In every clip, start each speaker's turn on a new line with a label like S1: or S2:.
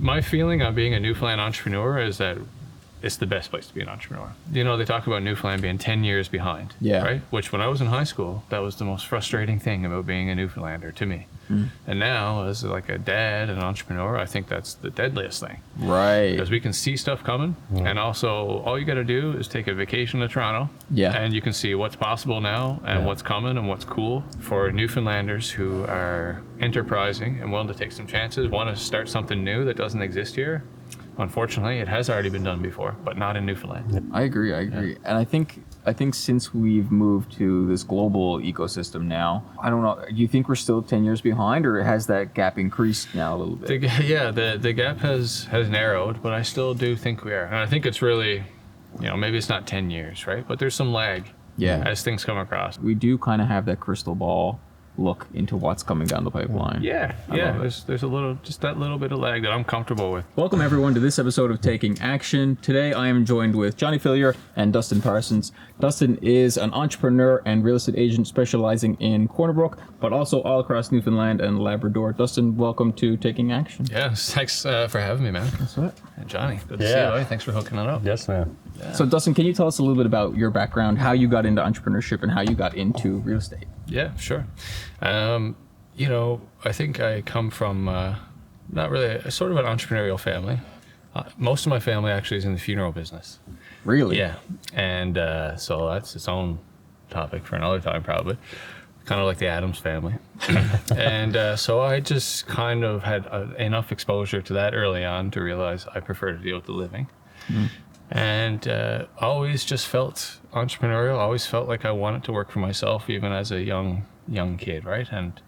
S1: my feeling on being a Newfoundland entrepreneur is that it's the best place to be an entrepreneur. You know, they talk about Newfoundland being 10 years behind, right? Which when I was in high school, that was the most frustrating thing about being a Newfoundlander to me. And now, as like a dad and an entrepreneur, I think that's the deadliest thing.
S2: Right.
S1: Because we can see stuff coming, and also all you got to do is take a vacation to Toronto, and you can see what's possible now and what's coming and what's cool for Newfoundlanders who are enterprising and willing to take some chances, want to start something new that doesn't exist here. Unfortunately, it has already been done before, but not in Newfoundland.
S2: I agree. And I think since we've moved to this global ecosystem now, I don't know, do you think we're still 10 years behind, or has that gap increased now a little bit?
S1: The gap has narrowed, but I still do think we are. And I think it's really, maybe it's not 10 years, right? But there's some lag as things come across.
S2: We do kind of have that crystal ball look into what's coming down the pipeline.
S1: There's a little, just that little bit of lag that I'm comfortable with.
S2: Welcome everyone to this episode of Taking Action. Today I am joined with Johnny Fillier and Dustin Parsons. Dustin is an entrepreneur and real estate agent specializing in Corner Brook, but also all across Newfoundland and Labrador. Dustin, welcome to Taking Action.
S1: Yes, thanks for having me, man.
S2: That's it.
S1: And Johnny, good to see you. Thanks for hooking it up.
S3: Yes, man.
S1: Yeah.
S2: So Dustin, can you tell us a little bit about your background, how you got into entrepreneurship and how you got into real estate?
S1: Yeah, sure. I think I come from not really a sort of an entrepreneurial family. Most of my family actually is in the funeral business.
S2: Really?
S1: Yeah. And so that's its own topic for another time, probably. Kind of like the Addams family. And so I just kind of had enough exposure to that early on to realize I prefer to deal with the living. And always just felt entrepreneurial, always felt like I wanted to work for myself, even as a young kid, right? And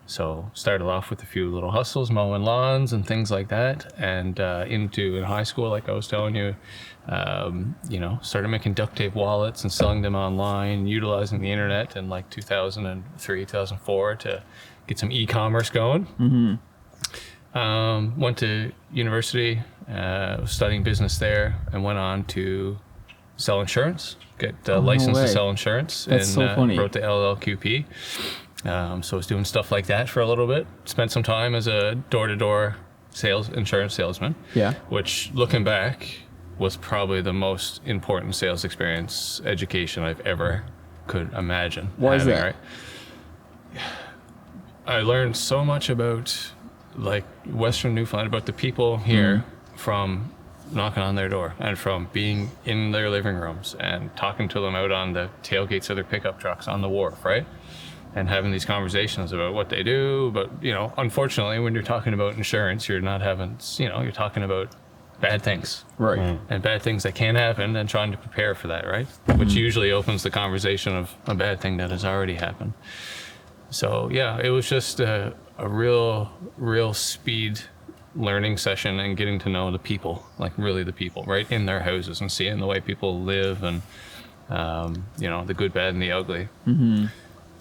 S1: so started off with a few little hustles, mowing lawns and things like that. And in high school, like I was telling you, started making duct tape wallets and selling them online, utilizing the internet in like 2003, 2004 to get some e-commerce going. Went to university, was studying business there, and went on to sell insurance, get licensed to sell insurance.
S2: That's so funny.
S1: Wrote the LLQP. So I was doing stuff like that for a little bit. Spent some time as a door-to-door insurance salesman. Yeah. Which, looking back, was probably the most important sales experience, education I've ever could imagine.
S2: Why is that?
S1: Right? I learned so much about like Western Newfoundland, about the people here, from knocking on their door and from being in their living rooms and talking to them out on the tailgates of their pickup trucks on the wharf, right? And having these conversations about what they do. But, unfortunately, when you're talking about insurance, you're not having, you're talking about bad things.
S2: Right.
S1: And bad things that can happen and trying to prepare for that, right? Which usually opens the conversation of a bad thing that has already happened. So, yeah, it was just a real speed learning session and getting to know the people, like really the people, right, in their houses, and seeing the way people live and, the good, bad, and the ugly.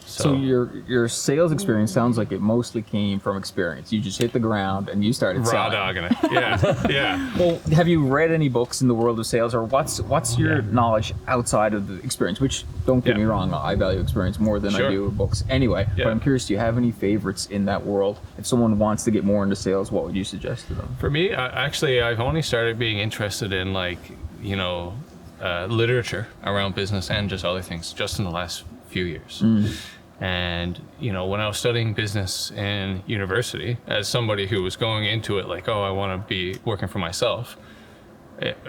S2: So your sales experience sounds like it mostly came from experience. You just hit the ground and you started selling.
S1: Raw dogging it. Yeah.
S2: Well, have you read any books in the world of sales, or what's your knowledge outside of the experience? Which, don't get me wrong, I value experience more than I do books anyway. But I'm curious, do you have any favorites in that world? If someone wants to get more into sales, what would you suggest to them?
S1: For me, I've only started being interested in literature around business and just other things just in the last few years. And, when I was studying business in university, as somebody who was going into it like, I want to be working for myself,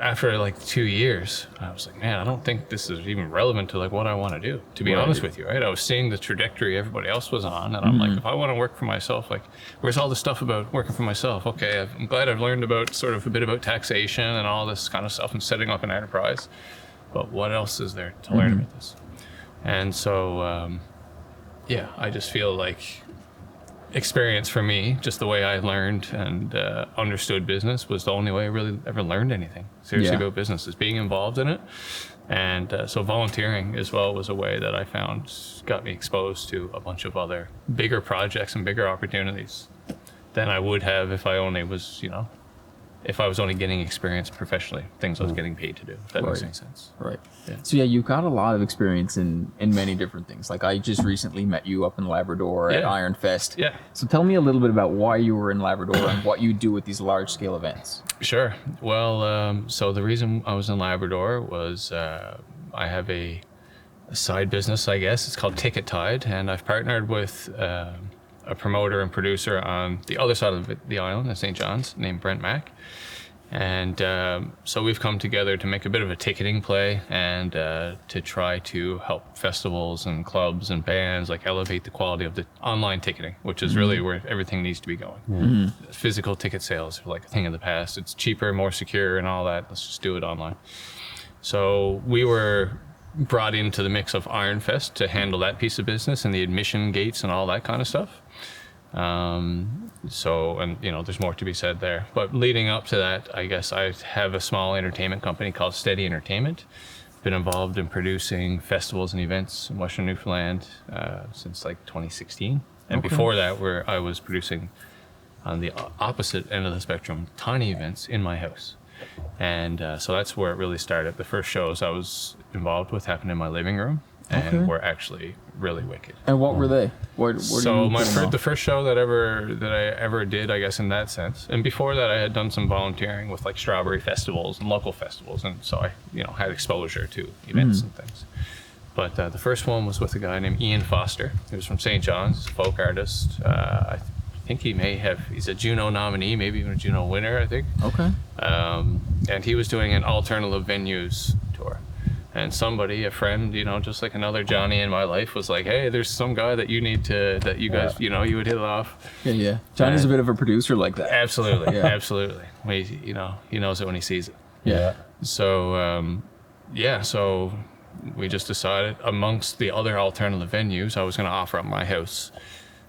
S1: after like 2 years, I was like, man, I don't think this is even relevant to like what I want to do, to be honest with you, right? I was seeing the trajectory everybody else was on, and I'm like, if I want to work for myself, like, where's all this stuff about working for myself? Okay, I'm glad I've learned about sort of a bit about taxation and all this kind of stuff and setting up an enterprise, but what else is there to learn about this? And so, I just feel like experience for me, just the way I learned and understood business, was the only way I really ever learned anything seriously about business, is being involved in it. And so volunteering as well was a way that I found got me exposed to a bunch of other bigger projects and bigger opportunities than I would have if I only was, if I was only getting experience professionally, things I was getting paid to do, if that makes any sense.
S2: Right.
S1: Yeah.
S2: So yeah, you've got a lot of experience in many different things. Like I just recently met you up in Labrador at Iron Fest.
S1: Yeah.
S2: So tell me a little bit about why you were in Labrador and what you do with these large scale events.
S1: Sure. Well, so the reason I was in Labrador was I have a side business, I guess. It's called Ticket Tide, and I've partnered with a promoter and producer on the other side of the island at St. John's named Brent Mack. And so we've come together to make a bit of a ticketing play and to try to help festivals and clubs and bands like elevate the quality of the online ticketing, which is really where everything needs to be going. Physical ticket sales are like a thing of the past. It's cheaper, more secure and all that. Let's just do it online. So we were brought into the mix of Iron Fest to handle that piece of business and the admission gates and all that kind of stuff. So, and you know, there's more to be said there, but leading up to that, I guess I have a small entertainment company called Steady Entertainment. Been involved in producing festivals and events in Western Newfoundland since like 2016. And before that, I was producing on the opposite end of the spectrum, tiny events in my house. And so that's where it really started. The first shows I was involved with happened in my living room and were actually really wicked.
S2: And what were they? What
S1: so the first show that I ever did, I guess, in that sense. And before that, I had done some volunteering with like strawberry festivals and local festivals, and so I, had exposure to events and things. But the first one was with a guy named Ian Foster. He was from St. John's, folk artist. I think he's a Juno nominee, maybe even a Juno winner, I think. Okay. And he was doing an alternative venues tour. And somebody, a friend, just like another Johnny in my life, was like, hey, there's some guy that you guys, you would hit it off.
S2: Yeah. Johnny's a bit of a producer like that.
S1: Absolutely. Absolutely. He knows it when he sees it.
S2: Yeah.
S1: So, so we just decided amongst the other alternative venues, I was going to offer up my house.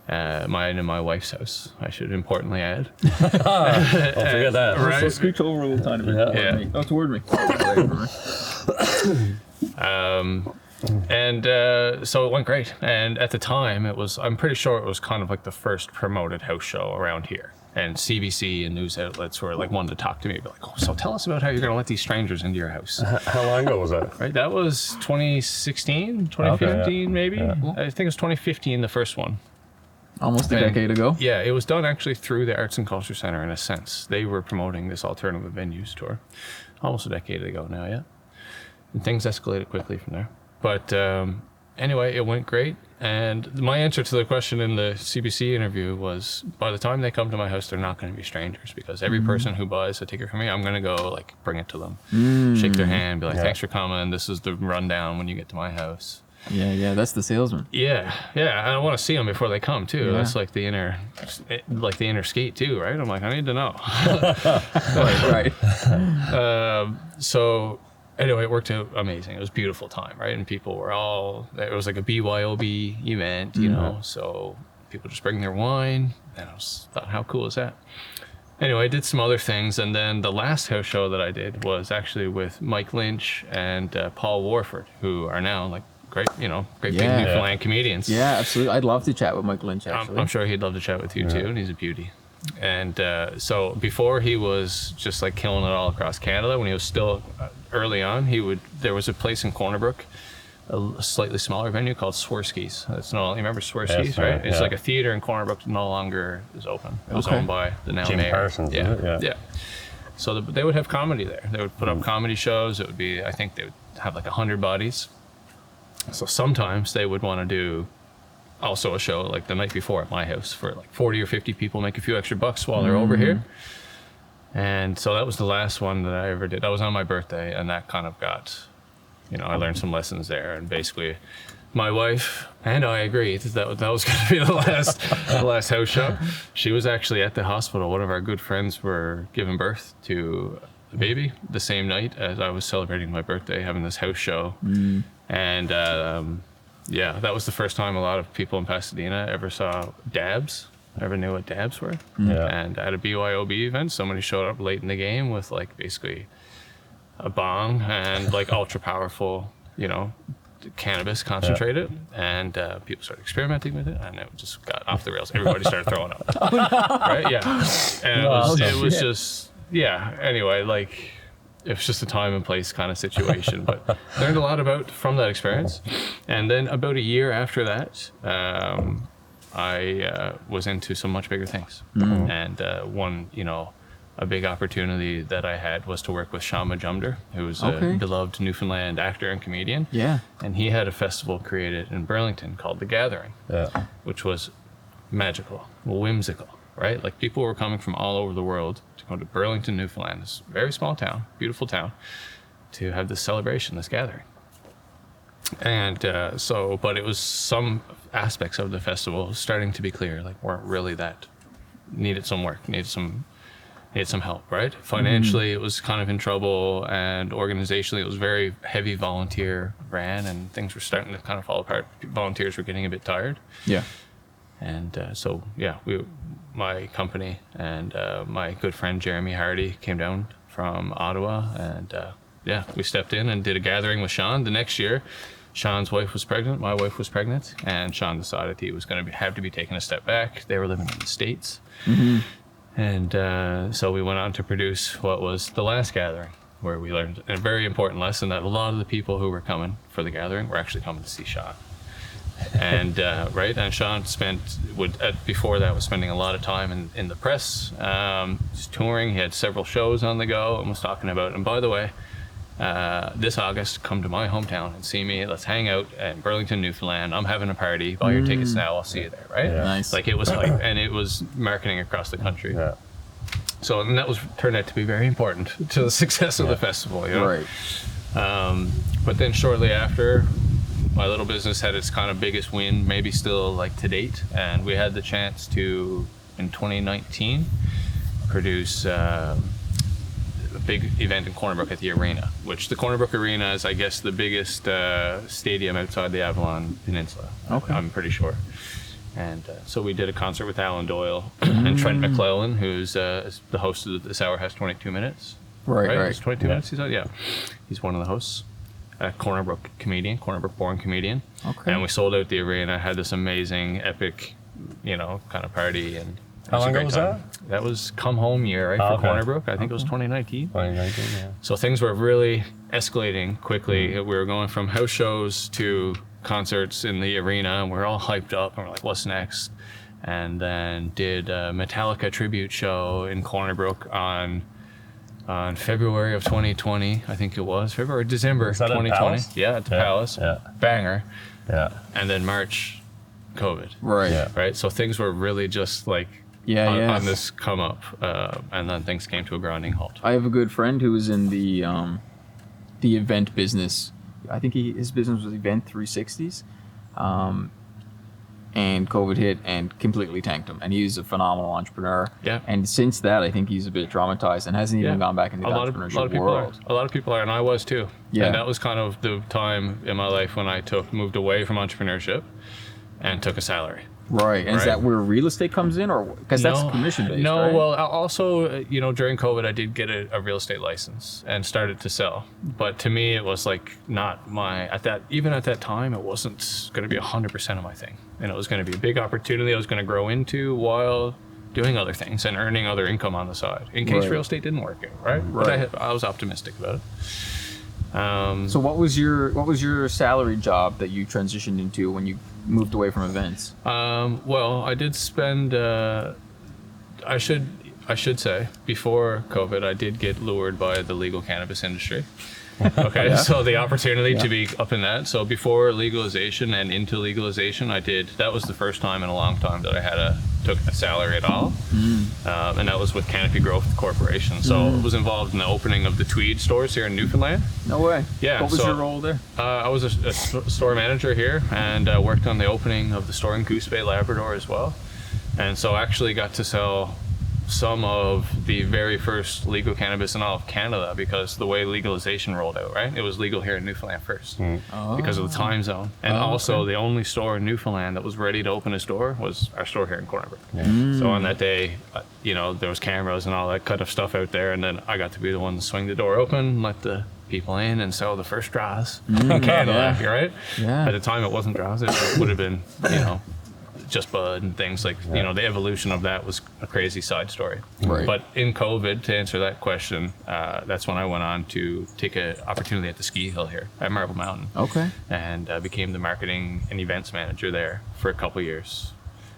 S1: Mine and my wife's house, I should importantly add.
S3: Don't forget that.
S2: Right? So scooch over a little tiny bit.
S1: Yeah.
S2: Oh, toward me.
S1: So it went great. And at the time, I'm pretty sure it was kind of like the first promoted house show around here. And CBC and news outlets were like wanted to talk to me, be like, so tell us about how you're going to let these strangers into your house.
S3: How long ago was that?
S1: Right, that was 2016, 2015 maybe. Yeah. I think it was 2015, the first one.
S2: Almost a decade ago.
S1: Yeah, it was done actually through the Arts and Culture Center in a sense. They were promoting this alternative venues tour. Almost a decade ago now, yeah. And things escalated quickly from there. But anyway, it went great. And my answer to the question in the CBC interview was, by the time they come to my house, they're not going to be strangers, because every person who buys a ticket from me, I'm going to go like bring it to them, shake their hand, be like, thanks for coming. This is the rundown when you get to my house.
S2: Yeah, that's the salesman.
S1: Yeah. I want to see them before they come too. Yeah. That's like the inner skate too, right? I'm like, I need to know. Right. So anyway, it worked out amazing. It was a beautiful time, right? And people were it was like a BYOB event, so people just bring their wine. And I thought, how cool is that? Anyway, I did some other things, and then the last house show that I did was actually with Mike Lynch and Paul Warford, who are now like great big Newfoundland comedians.
S2: Yeah, absolutely. I'd love to chat with Mike Lynch, actually.
S1: I'm sure he'd love to chat with you too, and he's a beauty. And so before he was just like killing it all across Canada, when he was still early on, there was a place in Corner Brook, a slightly smaller venue called Swirsky's. You remember Swirsky's, right? It's like a theater in Corner Brook, no longer is open. It was owned by the now
S3: Jim
S1: mayor.
S3: Parsons,
S1: yeah. So they would have comedy there. They would put up comedy shows. It would be, I think they would have like 100 bodies. So sometimes they would want to do also a show like the night before at my house for like 40 or 50 people, make a few extra bucks while they're over here. And so that was the last one that I ever did. That was on my birthday, and that kind of got, I learned some lessons there. And basically my wife and I agreed that was going to be the last house show. She was actually at the hospital. One of our good friends were giving birth to a baby the same night as I was celebrating my birthday, having this house show. And that was the first time a lot of people in Pasadena ever saw dabs, ever knew what dabs were. And at a BYOB event, somebody showed up late in the game with like basically a bong and like ultra powerful, cannabis concentrated, and people started experimenting with it, and it just got off the rails. Everybody started throwing up. Right? Yeah. And it was just Anyway, like it was just a time and place kind of situation, but learned a lot from that experience. And then about a year after that, I was into some much bigger things. And one, a big opportunity that I had was to work with Sean Majumder, who's a beloved Newfoundland actor and comedian.
S2: Yeah.
S1: And he had a festival created in Burlington called The Gathering, which was magical, whimsical, right? Like people were coming from all over the world to go to Burlington, Newfoundland, this very small town, beautiful town, to have this celebration, this gathering. And but it was some aspects of the festival starting to be clear, like weren't really that, needed some work, needed some help, right? Financially, it was kind of in trouble, and organizationally, it was very heavy volunteer ran, and things were starting to kind of fall apart. Volunteers were getting a bit tired. Yeah. And my company and my good friend Jeremy Hardy came down from Ottawa, and we stepped in and did a gathering with Sean. The next year, Sean's wife was pregnant, my wife was pregnant, and Sean decided he was going to have to be taking a step back. They were living in the States. And so we went on to produce what was the last gathering, where we learned a very important lesson that a lot of the people who were coming for the gathering were actually coming to see Sean. And and Sean before that was spending a lot of time in the press, just touring. He had several shows on the go and was talking about, and by the way, this August, come to my hometown and see me. Let's hang out in Burlington, Newfoundland. I'm having a party. Buy your tickets now. I'll see you there, right?
S3: Yeah.
S2: Nice.
S1: Like it was hype, and it was marketing across the country. Yeah. So, and that turned out to be very important to the success of the festival,
S2: Right.
S1: But then shortly after, my little business had its kind of biggest win, maybe still like to date, and we had the chance to, in 2019, produce a big event in Corner Brook at the arena, which the Corner Brook Arena is, I guess, the biggest stadium outside the Avalon Peninsula. I'm pretty sure. And so we did a concert with Alan Doyle and Trent McClellan, who's the host of This Hour Has 22 Minutes. Right. It's 22 minutes he's on? Yeah. He's one of the hosts. Corner Brook born comedian. And we sold out the arena, had this amazing, epic, kind of party. And
S3: how long ago was that?
S1: That was come home year, right, for Corner Brook. I think it was 2019.
S3: 2019, yeah.
S1: So things were really escalating quickly. We were going from house shows to concerts in the arena, and we're all hyped up, and we're like, what's next? And then did a Metallica tribute show in Corner Brook on February of 2020, I think it was. December 2020. Yeah, at the Palace. Yeah. Banger. Yeah. And then March, COVID.
S2: Right. Yeah.
S1: Right. So things were really just like on this come up, and then things came to a grinding halt.
S2: I have a good friend who was in the event business. I think his business was Event 360s. And COVID hit and completely tanked him. And he's a phenomenal entrepreneur. Yeah. And since that, I think he's a bit traumatized and hasn't even gone back into the entrepreneurship world.
S1: A lot of people are, and I was too. Yeah. And that was kind of the time in my life when I moved away from entrepreneurship and took a salary.
S2: Right. And is that where real estate comes in, or because that's commission based?
S1: No.
S2: Right?
S1: Well, also, during COVID, I did get a real estate license and started to sell. But to me, it was like not my even at that time, it wasn't going to be 100% of my thing, and it was going to be a big opportunity I was going to grow into while doing other things and earning other income on the side in case real estate didn't work out. Right. But I was optimistic about it. So
S2: what was your salary job that you transitioned into when you moved away from events?
S1: Well, I did spend. I should say before COVID, I did get lured by the legal cannabis industry. Okay, so the opportunity to be up in that. So before legalization and into legalization, that was the first time in a long time that I took a salary at all. And that was with Canopy Growth Corporation. So I was involved in the opening of the Tweed stores here in Newfoundland.
S2: No way.
S1: Yeah.
S2: What was your role there?
S1: I was a store manager here, and worked on the opening of the store in Goose Bay, Labrador as well. And so I actually got to sell some of the very first legal cannabis in all of Canada, because the way legalization rolled out, right? It was legal here in Newfoundland first because of the time zone. And also the only store in Newfoundland that was ready to open a store was our store here in Corner Brook. So on that day, there was cameras and all that kind of stuff out there, and then I got to be the one to swing the door open, let the people in and sell the first draws in Canada, right? Yeah. At the time it wasn't draws, it would have been, Just Bud and things like, the evolution of that was a crazy side story.
S2: Right.
S1: But in COVID, to answer that question, that's when I went on to take an opportunity at the ski hill here at Marble Mountain.
S2: Okay.
S1: And became the marketing and events manager there for a couple years.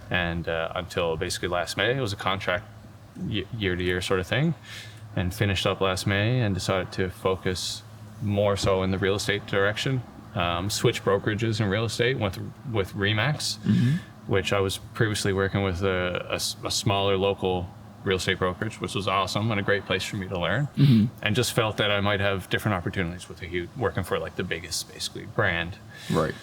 S1: And until basically last May, it was a contract year to year sort of thing, and finished up last May and decided to focus more so in the real estate direction. Switch brokerages in real estate with Remax, which I was previously working with a smaller local real estate brokerage, which was awesome and a great place for me to learn, and just felt that I might have different opportunities with working for like the biggest basically brand.
S2: Right.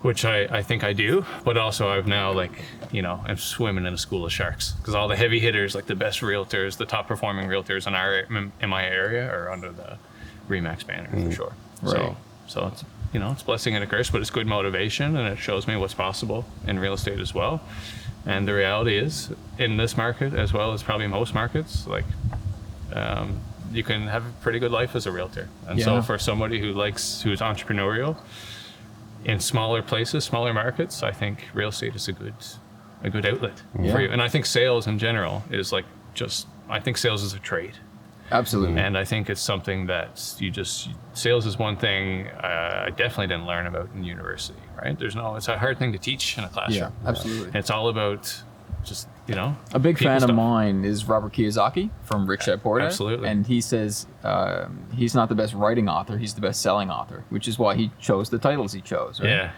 S1: Which I think I do, but also I've now I'm swimming in a school of sharks, because all the heavy hitters, like the best realtors, the top performing realtors in my area are under the Remax banner for sure.
S2: Right.
S1: So it's it's a blessing and a curse, but it's good motivation, and it shows me what's possible in real estate as well. And the reality is, in this market as well as probably most markets, you can have a pretty good life as a realtor. And so for somebody who's entrepreneurial, in smaller places, smaller markets, I think real estate is a good outlet for you. And I think sales in general is I think sales is a trade.
S2: Absolutely.
S1: And I think it's something that sales is one thing I definitely didn't learn about in university, right? It's a hard thing to teach in a classroom.
S2: Yeah, absolutely.
S1: It's all about just,
S2: A big fan
S1: stuff.
S2: of mine is Robert Kiyosaki from Rich Dad Poor Dad.
S1: Absolutely.
S2: And he says he's not the best writing author, he's the best selling author, which is why he chose the titles he chose, right?
S1: Yeah.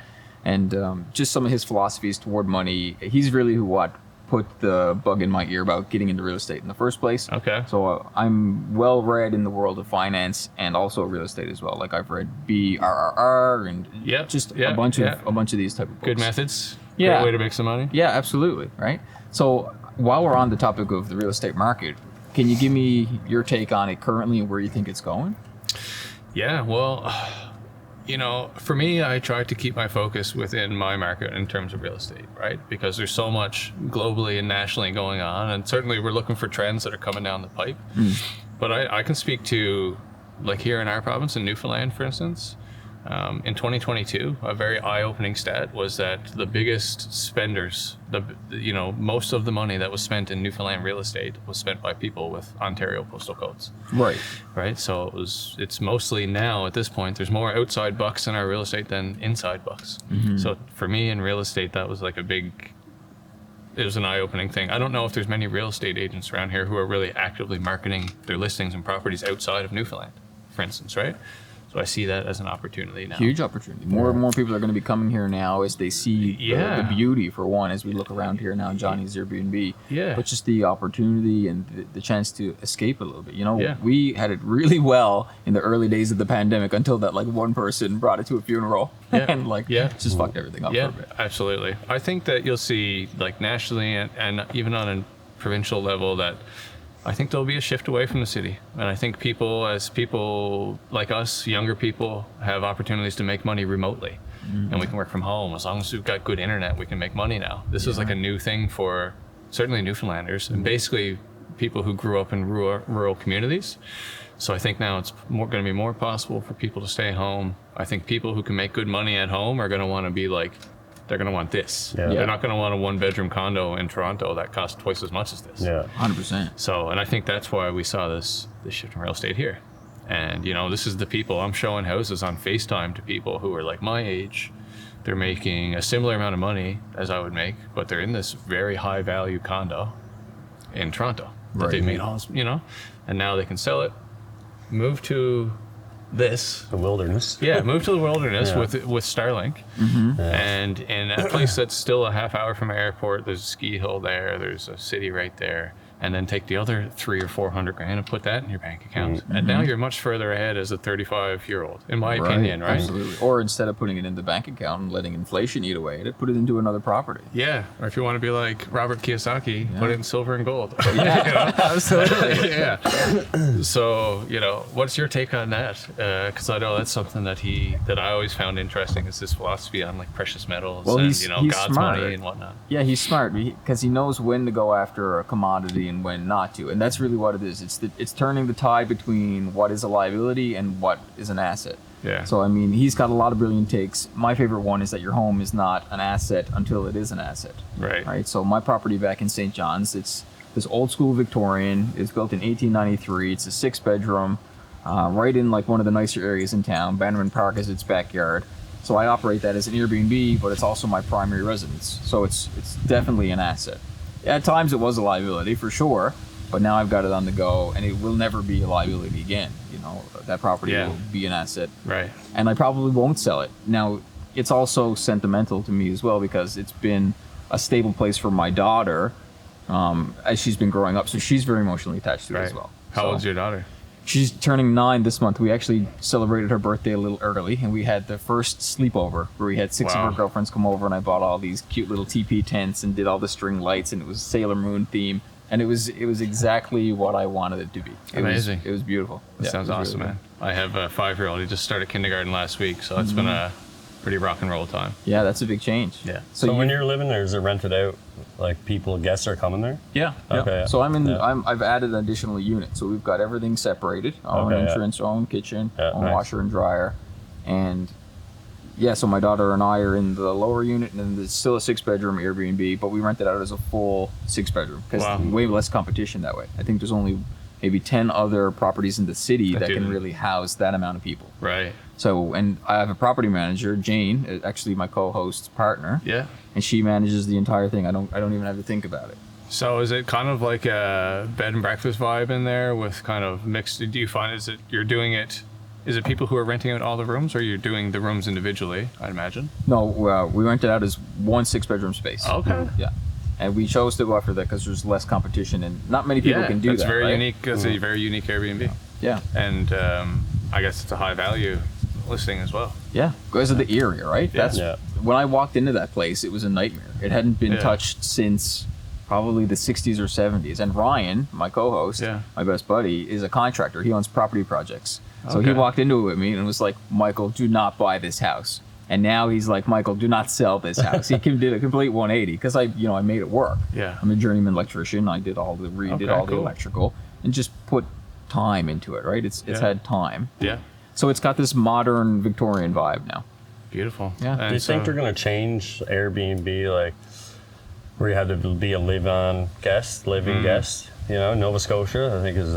S2: And just some of his philosophies toward money, he's really who put the bug in my ear about getting into real estate in the first place.
S1: Okay.
S2: So I'm well read in the world of finance and also real estate as well. Like I've read BRRR and a bunch of these type of books.
S1: Good methods.
S2: Yeah.
S1: Great way to make some money.
S2: Yeah, absolutely. Right. So while we're on the topic of the real estate market, can you give me your take on it currently and where you think it's going?
S1: Yeah, well, for me, I try to keep my focus within my market in terms of real estate, right? Because there's so much globally and nationally going on, and certainly we're looking for trends that are coming down the pipe. But I can speak to, here in our province, in Newfoundland, for instance, in 2022, a very eye-opening stat was that the biggest spenders, most of the money that was spent in Newfoundland real estate was spent by people with Ontario postal codes. Right. So it's mostly now at this point, there's more outside bucks in our real estate than inside bucks. So for me in real estate, that was it was an eye-opening thing. I don't know if there's many real estate agents around here who are really actively marketing their listings and properties outside of Newfoundland, for instance, right? So I see that as an opportunity now.
S2: Huge opportunity. More and more people are going to be coming here now as they see the beauty, for one, as we look around here now, Johnny's Airbnb.
S1: Yeah.
S2: But just the opportunity and the chance to escape a little bit. We had it really well in the early days of the pandemic until that one person brought it to a funeral and just fucked everything up for a bit.
S1: Absolutely. I think that you'll see nationally and even on a provincial level that I think there'll be a shift away from the city. And I think people like us, younger people, have opportunities to make money remotely. And we can work from home. As long as we've got good internet, we can make money now. This is a new thing for certainly Newfoundlanders and basically people who grew up in rural communities. So I think now it's going to be more possible for people to stay home. I think people who can make good money at home are going to want to be they're going to want this. Yeah. They're not going to want a one-bedroom condo in Toronto that costs twice as much as this.
S2: Yeah, 100%.
S1: So, and I think that's why we saw this shift in real estate here. And, this is the people. I'm showing houses on FaceTime to people who are like my age. They're making a similar amount of money as I would make, but they're in this very high-value condo in Toronto that they've made all, and now they can sell it, move to the
S3: wilderness.
S1: Yeah, move to the wilderness with Starlink, and in a place that's still a half hour from an airport. There's a ski hill there. There's a city right there. And then take the other $300,000 or $400,000 and put that in your bank account. And now you're much further ahead as a 35-year-old, in my opinion, right?
S2: Absolutely. Or instead of putting it in the bank account and letting inflation eat away at it, put it into another property.
S1: Yeah. Or if you want to be like Robert Kiyosaki, put it in silver and gold.
S2: Absolutely.
S1: Yeah. So, what's your take on that? Because I know that's something that I always found interesting, is this philosophy on precious metals and
S2: he's
S1: God's
S2: smart.
S1: money and whatnot.
S2: Yeah, he's smart because he knows when to go after a commodity and when not to, and that's really what it is. It's turning the tide between what is a liability and what is an asset.
S1: Yeah.
S2: So I mean, he's got a lot of brilliant takes. My favorite one is that your home is not an asset until it is an asset.
S1: Right.
S2: Right. So my property back in St. John's, it's this old school Victorian. It's built in 1893. It's a 6-bedroom, right in like one of the nicer areas in town. Bannerman Park is its backyard. So I operate that as an Airbnb, but it's also my primary residence. So it's definitely an asset. At times it was a liability for sure, but now I've got it on the go, and it will never be a liability again. You know, that property will be an asset.
S1: Right.
S2: And I probably won't sell it. Now, it's also sentimental to me as well because it's been a stable place for my daughter as she's been growing up. So she's very emotionally attached to it as well.
S1: How old's your daughter?
S2: She's turning 9 this month. We actually celebrated her birthday a little early, and we had the first sleepover where we had 6 of her girlfriends come over, and I bought all these cute little TP tents and did all the string lights, and it was Sailor Moon theme, and it was exactly what I wanted it to be.
S1: Amazing.
S2: It was beautiful.
S1: That sounds awesome, really man. I have a 5-year-old. He just started kindergarten last week, so it's been a pretty rock and roll time.
S2: Yeah, that's a big change.
S1: Yeah.
S3: So when you're living there, is it rented out? Like guests are coming there?
S1: Yeah.
S3: Okay.
S2: So I've added an additional unit. So we've got everything separated. Our own entrance, our own kitchen, own washer and dryer. And so my daughter and I are in the lower unit, and then there's still a 6-bedroom Airbnb, but we rent it out as a full 6-bedroom because way less competition that way. I think there's only maybe 10 other properties in the city that can really house that amount of people.
S1: Right.
S2: So, and I have a property manager, Jane, actually my co-host's partner.
S1: Yeah.
S2: And she manages the entire thing. I don't even have to think about it.
S1: So is it kind of like a bed and breakfast vibe in there with kind of mixed? Do you find is it people who are renting out all the rooms, or you're doing the rooms individually? I'd imagine.
S2: No, we rent it out as one 6-bedroom space.
S1: Okay.
S2: Yeah. And we chose to go after that because there's less competition, and not many people can do that.
S1: That's very
S2: right?
S1: unique. That's a very unique Airbnb.
S2: Yeah.
S1: And I guess it's a high value listing as well.
S2: Yeah, because of the area, right?
S1: Yeah.
S2: That's when I walked into that place, it was a nightmare. It hadn't been touched since probably the 60s or 70s. And Ryan, my co-host, my best buddy, is a contractor. He owns property projects. So he walked into it with me and was like, Michael, do not buy this house. And now he's like, Michael, do not sell this house. He did a complete 180 because I made it work.
S1: Yeah.
S2: I'm a journeyman electrician. I did all the the electrical and just put time into it, right? It's had time.
S1: Yeah.
S2: So it's got this modern Victorian vibe now.
S1: Beautiful.
S2: Yeah.
S3: Do you think they're going to change Airbnb, like where you had to be a living guest? Nova Scotia, I think is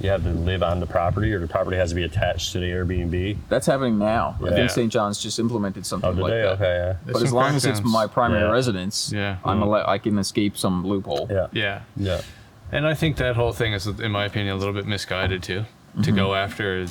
S3: you have to live on the property, or the property has to be attached to the Airbnb.
S2: That's happening now.
S3: Yeah.
S2: I think St. John's just implemented something like that.
S3: Okay, yeah.
S2: But as long as it's my primary residence, I can escape some loophole.
S1: Yeah.
S3: And
S1: I think that whole thing is, in my opinion, a little bit misguided too. To go after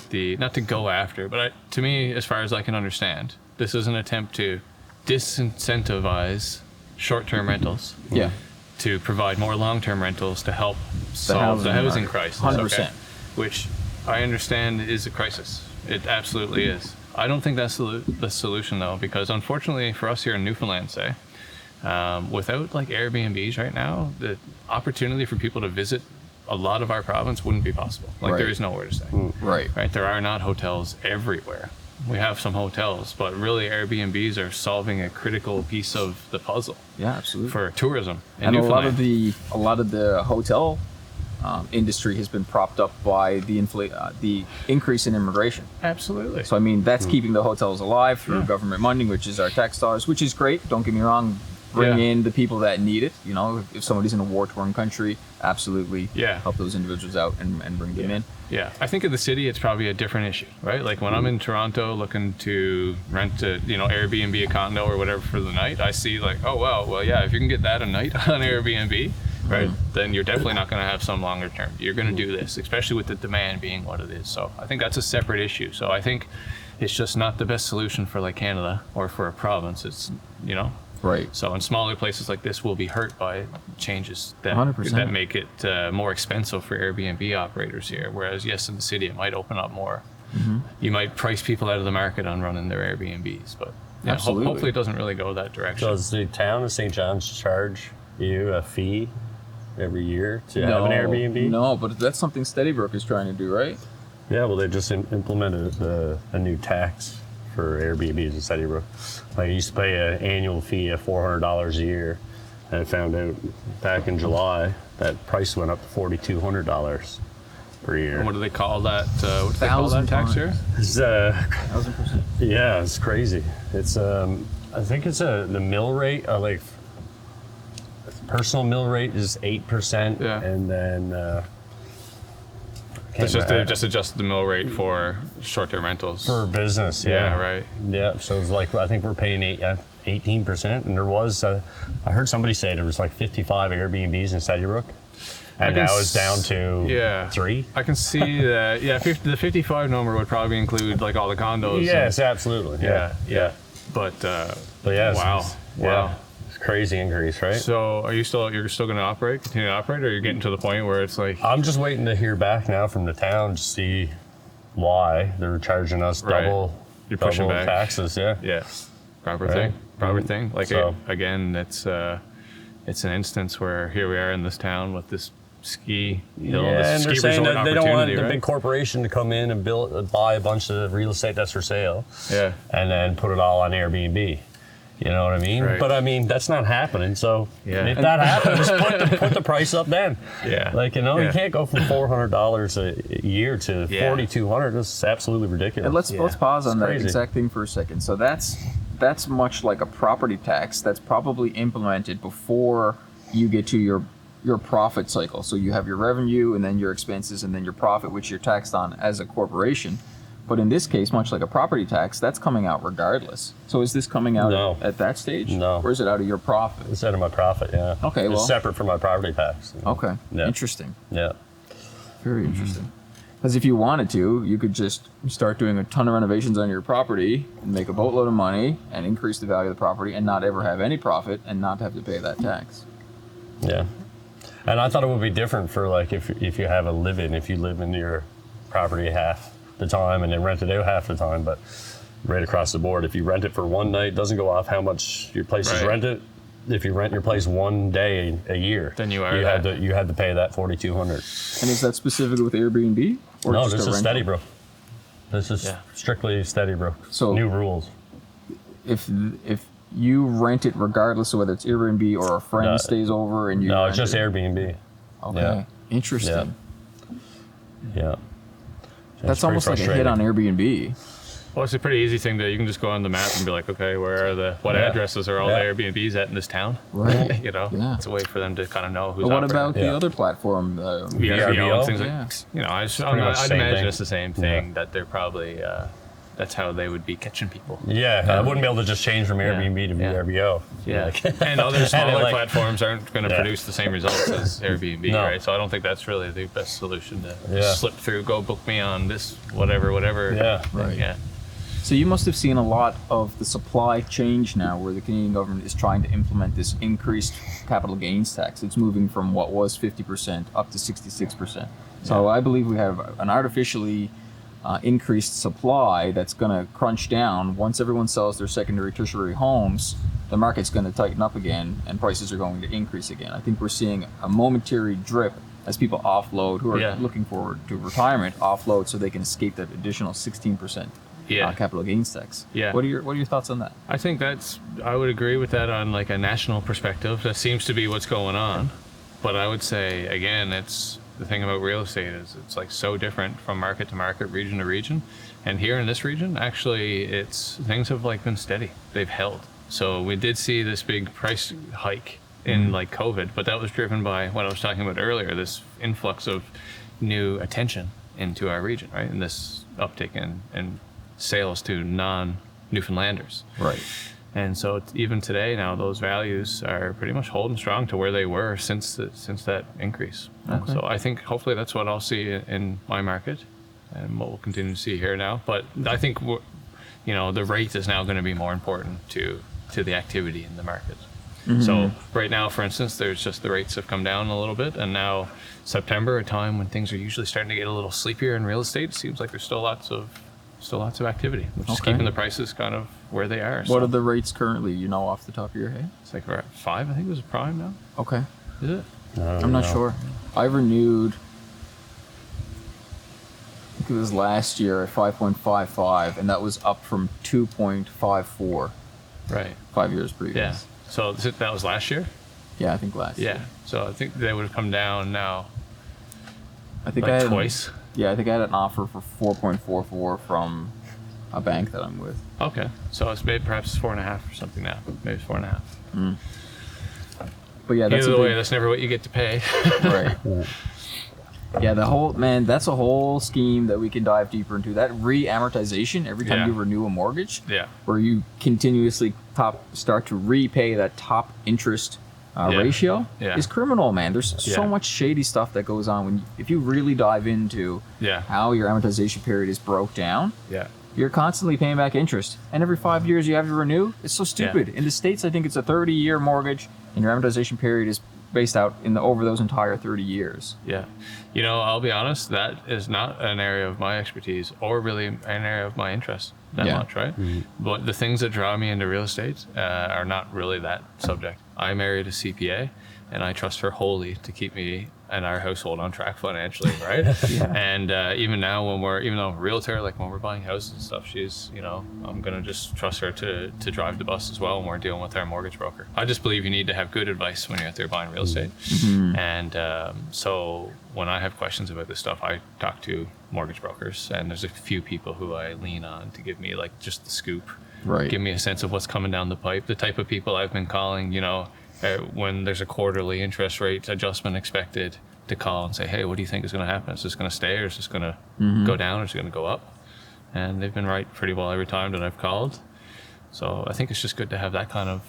S1: but to me, as far as I can understand, this is an attempt to disincentivize short-term rentals.
S2: Yeah.
S1: To provide more long-term rentals to help solve the housing crisis.
S2: 100%.
S1: Which I understand is a crisis. It absolutely is. I don't think that's the solution though, because unfortunately for us here in Newfoundland, without like Airbnbs right now, the opportunity for people to visit a lot of our province wouldn't be possible. There is nowhere to stay.
S2: Right.
S1: There are not hotels everywhere. We have some hotels, but really Airbnbs are solving a critical piece of the puzzle.
S2: Yeah, absolutely.
S1: For tourism in
S2: and
S1: Newfoundland.
S2: a lot of the hotel industry has been propped up by the increase in immigration.
S1: Absolutely.
S2: So I mean that's keeping the hotels alive through government money, which is our tax dollars, which is great. Don't get me wrong. Bring in the people that need it. If somebody's in a war-torn country, absolutely help those individuals out and bring them in.
S1: Yeah, I think in the city it's probably a different issue, right? Like when I'm in Toronto looking to rent a Airbnb a condo or whatever for the night, I see like, oh wow, well yeah, if you can get that a night on Airbnb, right, then you're definitely not going to have some longer term. You're going to do this, especially with the demand being what it is. So I think that's a separate issue. So I think it's just not the best solution for like Canada or for a province. It's
S2: Right.
S1: So in smaller places like this will be hurt by changes that
S2: 100%.
S1: that make it more expensive for Airbnb operators here. Whereas yes, in the city it might open up more. You might price people out of the market on running their Airbnbs, but hopefully it doesn't really go that direction.
S3: So does the town of St. John's charge you a fee every year to have an Airbnb?
S2: No, but that's something Steadybrook is trying to do, right?
S3: Yeah, well they just implemented a new tax for Airbnbs in Steadybrook. I used to pay an annual fee of $400 a year, and I found out back in July that price went up to $4,200. per year.
S1: What do they call that? What do they call that tax here?
S3: It's,
S2: 1,000%.
S3: yeah, it's crazy. It's I think it's the mill rate, like personal mill rate is 8%, and then
S1: they just adjusted the mill rate for short-term rentals
S3: for business.
S1: Yeah, right.
S3: Yeah, so it's like I think we're paying 18%, and there was I heard somebody say there was like 55 Airbnbs in Sunnybrook. And now it's down to 3.
S1: I can see that. Yeah, the 55 number would probably include like all the condos.
S3: Yes, absolutely. Yeah.
S1: But
S3: yeah,
S1: wow.
S3: It's a crazy increase, right?
S1: So you're still going to continue to operate, or you're getting to the point where it's like?
S3: I'm just waiting to hear back now from the town to see why they're charging us double taxes.
S1: Yeah. Proper thing. Like again, it's an instance where here we are in this town with this ski hill,
S3: and
S1: ski
S3: they're saying
S1: resort
S3: that they don't want the
S1: right?
S3: big corporation to come in and buy a bunch of real estate that's for sale, and then put it all on Airbnb. You know what I mean?
S1: Right.
S3: But I mean that's not happening. So if that happens, put the price up then.
S1: Yeah.
S3: Like you can't go from $400 a year to $4,200. That's absolutely ridiculous.
S2: And let's pause on that exact thing for a second. So that's much like a property tax that's probably implemented before you get to your profit cycle. So you have your revenue and then your expenses and then your profit, which you're taxed on as a corporation. But in this case, much like a property tax, that's coming out regardless. So is this coming out at that stage?
S3: No.
S2: Or is it out of your profit?
S3: It's out of my profit, yeah.
S2: Okay,
S3: it's separate from my property tax.
S2: Okay,
S3: yeah.
S2: Interesting.
S3: Yeah.
S2: Very interesting. Because if you wanted to, you could just start doing a ton of renovations on your property and make a boatload of money and increase the value of the property and not ever have any profit and not have to pay that tax.
S3: Yeah. And I thought it would be different for like if you have a live-in, if you live in your property half the time and then rent it out half the time, but right across the board, if you rent it for one night, it doesn't go off how much your place is rented. If you rent your place one day a year,
S1: then you
S3: had to pay that $4,200.
S2: And is that specifically with Airbnb? Or
S3: no,
S2: just
S3: this is Steadybrook. This is strictly Steadybrook.
S2: So
S3: new rules.
S2: If you rent it regardless of whether it's Airbnb or a friend stays over and you
S3: no, it's just Airbnb.
S2: Okay, interesting.
S3: Yeah.
S2: That's almost like a hit on Airbnb.
S1: Well, it's a pretty easy thing that you can just go on the map and be like, okay, where are what addresses are all the Airbnbs at in this town?
S2: Right.
S1: It's a way for them to kind of know who's.
S2: But what about the other platform,
S1: VRBO and things like? I'd imagine it's the same thing that they're probably. That's how they would be catching people.
S3: Yeah, I wouldn't be able to just change from Airbnb to VRBO.
S1: Yeah, and other smaller platforms aren't going to produce the same results as Airbnb, right? So I don't think that's really the best solution to slip through. Go book me on this, whatever.
S3: Yeah,
S2: right.
S1: Yeah.
S2: So you must have seen a lot of the supply change now, where the Canadian government is trying to implement this increased capital gains tax. It's moving from what was 50% up to 66%. So I believe we have an artificially increased supply that's going to crunch down. Once everyone sells their secondary, tertiary homes, the market's going to tighten up again and prices are going to increase again. I think we're seeing a momentary drip as people offload, who are looking forward to retirement, offload so they can escape that additional 16% capital gains tax.
S1: Yeah.
S2: What are your thoughts on that?
S1: I think I would agree with that on like a national perspective. That seems to be what's going on. But I would say, again, it's the thing about real estate is it's like so different from market to market, region to region. And here in this region, actually, things have like been steady. They've held. So we did see this big price hike in like COVID, but that was driven by what I was talking about earlier, this influx of new attention into our region, right? And this uptick in sales to non-Newfoundlanders.
S2: Right.
S1: And so even today now, those values are pretty much holding strong to where they were since that increase.
S2: Okay.
S1: So I think hopefully that's what I'll see in my market and what we'll continue to see here now. But I think, the rate is now going to be more important to the activity in the market. Mm-hmm. So right now, for instance, there's just the rates have come down a little bit, and now September, a time when things are usually starting to get a little sleepier in real estate, it seems like there's still lots of activity, which is keeping the prices kind of where they are.
S2: What are the rates currently, off the top of your head?
S1: It's like we're at 5, I think it was a prime now.
S2: Okay.
S1: Is it?
S2: I'm not sure. I renewed, I think it was last year at 5.55, and that was up from 2.54.
S1: Right.
S2: 5 years previous.
S1: Yeah. So that was last year?
S2: Yeah, I think last year.
S1: So I think they would have come down now.
S2: I think
S1: like
S2: I had
S1: twice.
S2: Yeah, I think I had an offer for 4.44 from a bank that I'm with.
S1: Okay, so it's maybe perhaps 4.5 or something now. Maybe it's 4.5.
S2: But yeah, that's
S1: Either way, that's never what you get to pay.
S2: right. Yeah, that's a whole scheme that we can dive deeper into. That re-amortization every time
S1: Yeah.
S2: you renew a mortgage,
S1: Yeah.
S2: where you continuously start to repay that top interest ratio,
S1: Yeah.
S2: is criminal, man. There's so
S1: Yeah.
S2: much shady stuff that goes on if you really dive into
S1: Yeah.
S2: how your amortization period is broke down.
S1: Yeah.
S2: You're constantly paying back interest, and every 5 years you have to renew. It's so stupid. In the States, I think it's a 30-year mortgage, and your amortization period is based out over those entire 30 years.
S1: Yeah. I'll be honest, that is not an area of my expertise or really an area of my interest that much, right? But the things that draw me into real estate are not really that subject. I married a CPA, and I trust her wholly to keep me and our household on track financially, right? And even now, even though I'm a realtor, like when we're buying houses and stuff, she's, I'm gonna just trust her to drive the bus as well when we're dealing with our mortgage broker. I just believe you need to have good advice when you're out there buying real estate. And so when I have questions about this stuff, I talk to mortgage brokers, and there's a few people who I lean on to give me like just the scoop,
S2: Right.
S1: give me a sense of what's coming down the pipe. The type of people I've been calling, when there's a quarterly interest rate adjustment expected, to call and say, hey, what do you think is going to happen? Is this going to stay, or is this going to go down, or is it going to go up? And they've been right pretty well every time that I've called. So I think it's just good to have that kind of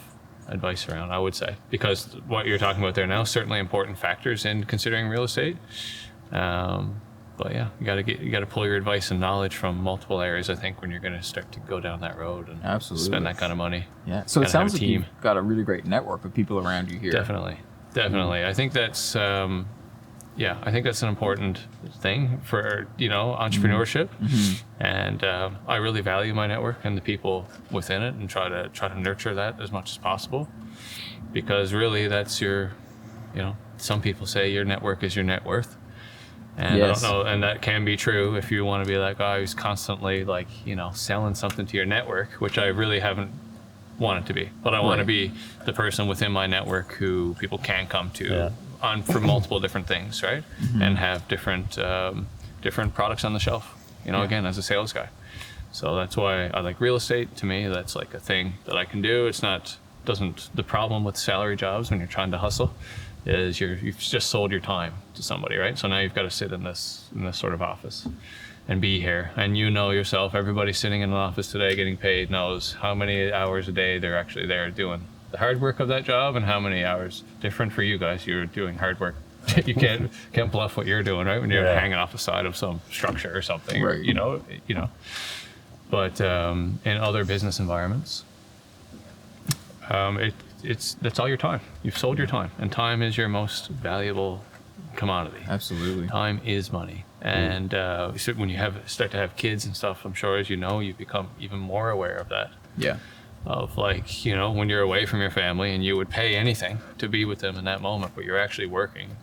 S1: advice around, I would say, because what you're talking about there now, certainly important factors in considering real estate. But yeah, you got to pull your advice and knowledge from multiple areas, I think, when you're going to start to go down that road and
S2: Absolutely.
S1: spend that kind of money.
S2: Yeah. So it
S1: Gotta
S2: sounds
S1: have
S2: like
S1: a team.
S2: you've got a really great network of people around you here.
S1: Definitely. I think that's I think that's an important thing for entrepreneurship, and I really value my network and the people within it, and try to nurture that as much as possible, because really that's your, some people say your network is your net worth. And
S2: Yes.
S1: I don't know, and that can be true if you want to be like, oh, who's constantly like, selling something to your network, which I really haven't wanted to be. But I want to be the person within my network who people can come to for multiple different things, right? And have different products on the shelf, again, as a sales guy. So that's why I like real estate. To me, that's like a thing that I can do. The problem with salary jobs when you're trying to hustle is you've just sold your time to somebody, right? So now you've got to sit in this sort of office and be here. And yourself, everybody sitting in an office today getting paid knows how many hours a day they're actually there doing the hard work of that job, and how many hours different for you guys. You're doing hard work. You can't bluff what you're doing, right? When you're hanging off the side of some structure or something,
S2: right.
S1: But in other business environments, that's all your time. You've sold your time, and time is your most valuable commodity.
S2: Absolutely.
S1: Time is money. And so when you start to have kids and stuff, I'm sure, as you become even more aware of that.
S2: Yeah.
S1: Of like, when you're away from your family and you would pay anything to be with them in that moment, but you're actually working,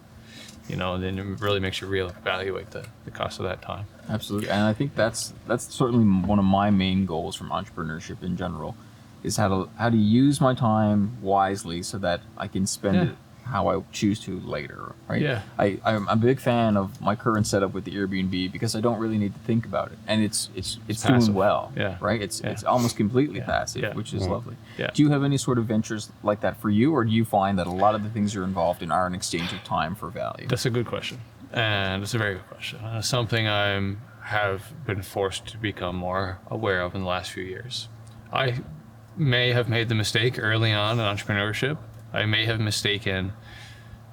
S1: then it really makes you reevaluate the cost of that time.
S2: Absolutely. And I think that's certainly one of my main goals from entrepreneurship in general, is how to use my time wisely so that I can spend it how I choose to later, right?
S1: Yeah.
S2: I'm a big fan of my current setup with the Airbnb, because I don't really need to think about it, and it's
S1: passive.
S2: doing well,
S1: Yeah.
S2: right? It's almost completely passive, which is lovely.
S1: Yeah.
S2: Do you have any sort of ventures like that for you, or do you find that a lot of the things you're involved in are an exchange of time for value?
S1: That's a good question, and it's a very good question. It's something I have been forced to become more aware of in the last few years. I may have made the mistake early on in entrepreneurship. I may have mistaken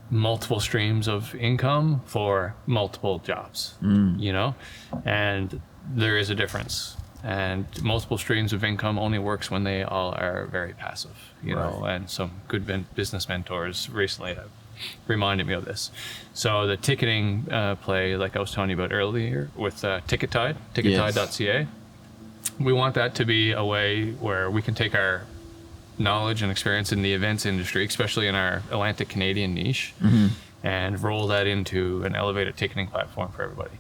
S1: multiple streams of income for multiple jobs, and there is a difference. And multiple streams of income only works when they all are very passive, and some good business mentors recently have reminded me of this. So the ticketing play, like I was telling you about earlier with TicketTide, tickettide.ca, we want that to be a way where we can take our knowledge and experience in the events industry, especially in our Atlantic Canadian niche, and roll that into an elevated ticketing platform for everybody.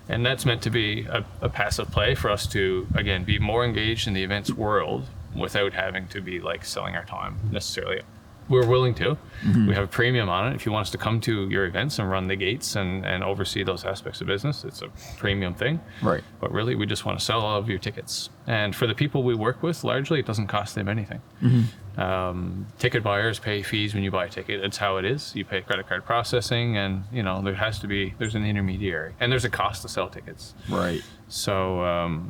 S1: And that's meant to be a passive play for us to, again, be more engaged in the events world without having to be like selling our time necessarily we're willing to. We have a premium on it. If you want us to come to your events and run the gates and oversee those aspects of business, it's a premium thing.
S2: Right.
S1: But really, we just want to sell all of your tickets. And for the people we work with, largely, it doesn't cost them anything. Ticket buyers pay fees when you buy a ticket. It's how it is. You pay credit card processing, and there's an intermediary, and there's a cost to sell tickets.
S2: Right.
S1: So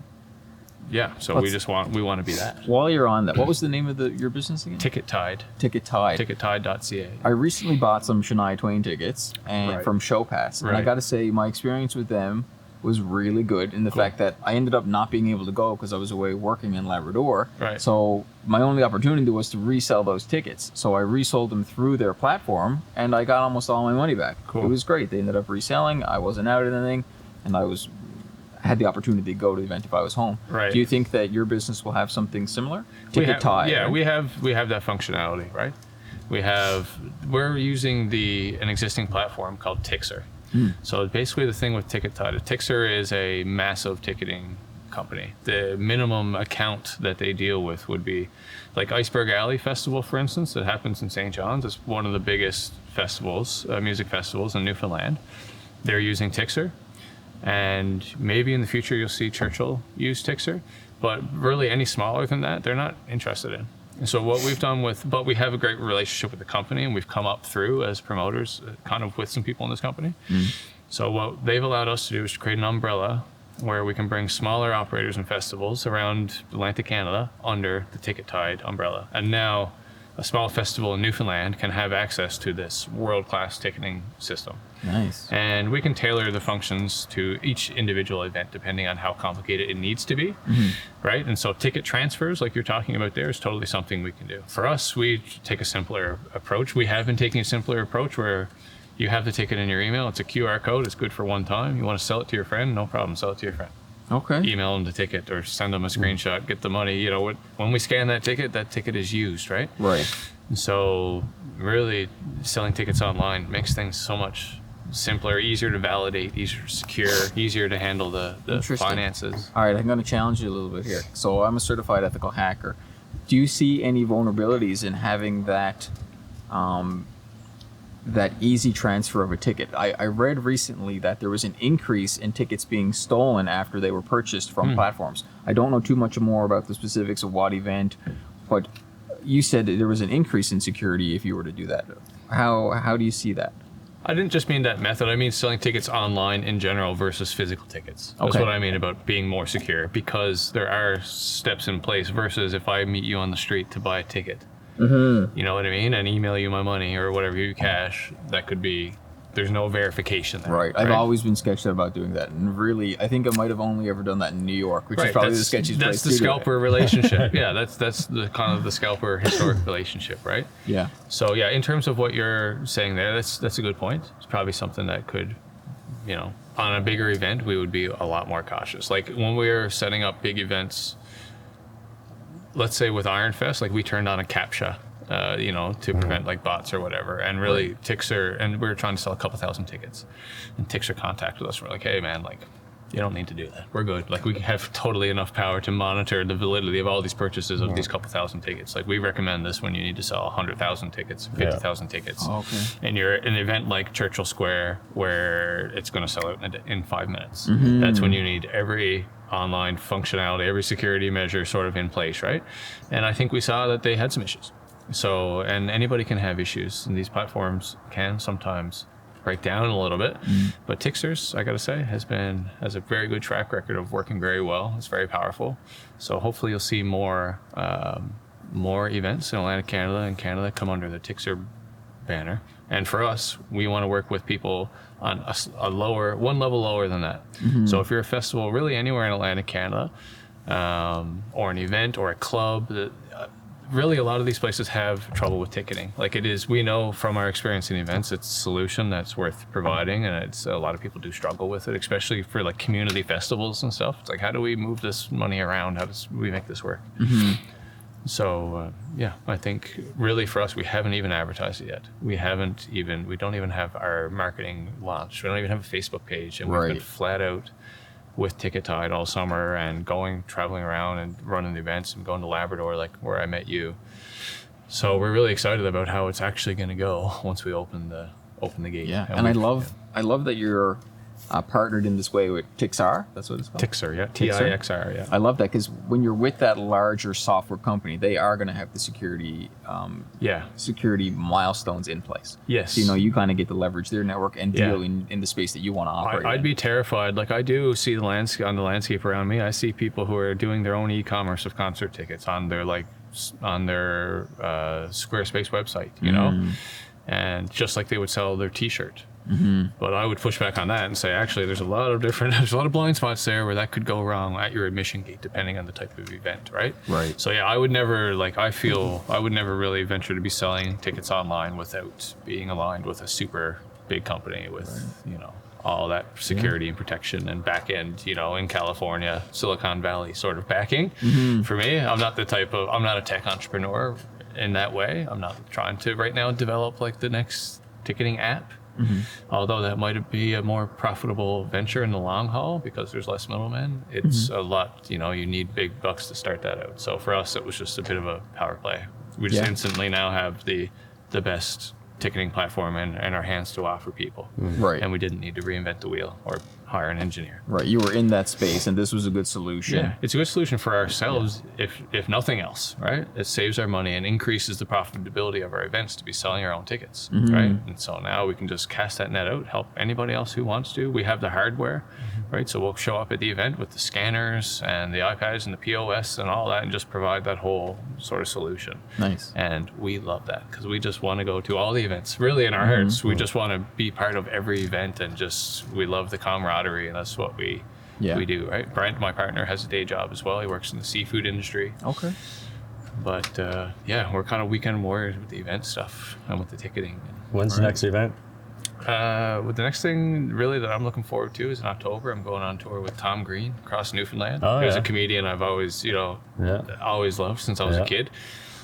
S1: we want to be that.
S2: While you're on that, what was the name of your business again?
S1: Ticket Tide.
S2: Ticket Tide.
S1: TicketTide.ca.
S2: I recently bought some Shania Twain tickets from Show Pass, and I got to say my experience with them was really good in the fact that I ended up not being able to go because I was away working in Labrador.
S1: Right.
S2: So my only opportunity was to resell those tickets. So I resold them through their platform, and I got almost all my money back.
S1: Cool.
S2: It was great. They ended up reselling. I wasn't out at anything, and I had the opportunity to go to the event if I was home.
S1: Right.
S2: Do you think that your business will have something similar?
S1: Ticket Tide. Yeah,
S2: right?
S1: we have that functionality, right? We're using an existing platform called Tixer. So basically the thing with Ticket Tide, Tixer is a massive ticketing company. The minimum account that they deal with would be like Iceberg Alley Festival, for instance, that happens in St. John's. It's one of the biggest festivals, music festivals in Newfoundland. They're using Tixer, and maybe in the future you'll see Churchill use Tixer, but really any smaller than that, they're not interested in. And so what we've done but we have a great relationship with the company, and we've come up through as promoters kind of with some people in this company. So what they've allowed us to do is to create an umbrella where we can bring smaller operators and festivals around Atlantic Canada under the Ticket Tide umbrella. And now a small festival in Newfoundland can have access to this world-class ticketing system.
S2: Nice.
S1: And we can tailor the functions to each individual event depending on how complicated it needs to be, right? And so ticket transfers, like you're talking about there, is totally something we can do. For us, we take a simpler approach. We have been taking a simpler approach where you have the ticket in your email. It's a QR code. It's good for one time. You want to sell it to your friend? No problem. Sell it to your friend.
S2: Okay.
S1: Email them the ticket or send them a screenshot, get the money. When we scan that ticket is used, right?
S2: Right.
S1: And so really selling tickets online makes things so much simpler, easier to validate, easier to secure, easier to handle the finances.
S2: All right, I'm going to challenge you a little bit here. So I'm a certified ethical hacker. Do you see any vulnerabilities in having that easy transfer of a ticket? I read recently that there was an increase in tickets being stolen after they were purchased from platforms. I don't know too much more about the specifics of what event, but you said that there was an increase in security if you were to do that. How do you see that?
S1: I didn't just mean that method. I mean selling tickets online in general versus physical tickets. That's
S2: Okay.
S1: what I mean about being more secure, because there are steps in place versus if I meet you on the street to buy a ticket. You know what I mean? And email you my money or whatever you cash, that could be, there's no verification there.
S2: Right. I've always been sketched out about doing that. And really, I think I might have only ever done that in New York, which is probably the sketchiest place
S1: That's the scalper relationship. Yeah, that's the kind of the scalper historic relationship, right?
S2: Yeah.
S1: So yeah, in terms of what you're saying there, that's a good point. It's probably something that could, on a bigger event, we would be a lot more cautious. Like when we're setting up big events, let's say with Iron Fest, like we turned on a CAPTCHA, to prevent like bots or whatever. And really Tixer, and we were trying to sell a couple thousand tickets, and Tixer contacted us. We're like, hey man, like you don't need to do that. We're good. Like we have totally enough power to monitor the validity of all these purchases of these couple thousand tickets. Like we recommend this when you need to sell 100,000 tickets, 50,000 tickets.
S2: Oh, okay.
S1: And you're an event like Churchill Square where it's going to sell out in 5 minutes. That's when you need every online functionality, every security measure sort of in place, right? And I think we saw that they had some issues. So, and anybody can have issues, and these platforms can sometimes break down a little bit. But Tixer's, I gotta say, has a very good track record of working very well. It's very powerful. So hopefully you'll see more events in Atlantic Canada and Canada come under the Tixer banner. And for us, we want to work with people on one level lower than that. So if you're a festival really anywhere in Atlantic Canada, or an event or a club, really a lot of these places have trouble with ticketing. Like we know from our experience in events, it's a solution that's worth providing, and a lot of people do struggle with it, especially for like community festivals and stuff. It's like, how do we move this money around? How does we make this work? So I think really for us, we haven't even advertised it yet. We don't even have our marketing launched. We don't even have a Facebook page, and we've been flat out with Ticket Tide all summer and traveling around and running the events and going to Labrador, like where I met you, So we're really excited about how it's actually going to go once we open the gate.
S2: Yeah, and I love that you're partnered in this way with Tixar. That's what it's called.
S1: Tixar, yeah. Tixr, yeah.
S2: I love that because when you're with that larger software company, they are going to have the security milestones in place.
S1: Yes.
S2: So, you kind of get to leverage their network and deal in the space that you want to operate.
S1: I'd be terrified. Like, I do see the landscape around me. I see people who are doing their own e-commerce of concert tickets on their Squarespace website, you know, and just like they would sell their T-shirt. But I would push back on that and say, actually, there's a lot of blind spots there where that could go wrong at your admission gate, depending on the type of event, right?
S2: Right.
S1: So yeah, I would never really venture to be selling tickets online without being aligned with a super big company with, all that security and protection and back end, in California, Silicon Valley sort of backing. For me, I'm not a tech entrepreneur in that way. I'm not trying to right now develop like the next ticketing app. Although that might be a more profitable venture in the long haul because there's less middlemen. It's a lot, you need big bucks to start that out. So for us, it was just a bit of a power play. We just instantly now have the best ticketing platform in our hands to offer people.
S2: Right.
S1: And we didn't need to reinvent the wheel or hire an engineer.
S2: Right. You were in that space and this was a good solution.
S1: Yeah. It's a good solution for ourselves if nothing else, right? It saves our money and increases the profitability of our events to be selling our own tickets, right? And so now we can just cast that net out, help anybody else who wants to. We have the hardware, right? So we'll show up at the event with the scanners and the iPads and the POS and all that and just provide that whole sort of solution.
S2: Nice.
S1: And we love that because we just want to go to all the events, really in our hearts. We just want to be part of every event and we love the camaraderie. And that's what we do, right? Brent, my partner, has a day job as well. He works in the seafood industry.
S2: Okay.
S1: But we're kind of weekend warriors with the event stuff and with the ticketing.
S3: When's the next event?
S1: With the next thing really that I'm looking forward to is in October. I'm going on tour with Tom Green across Newfoundland. He's a comedian I've always, always loved since I was a kid.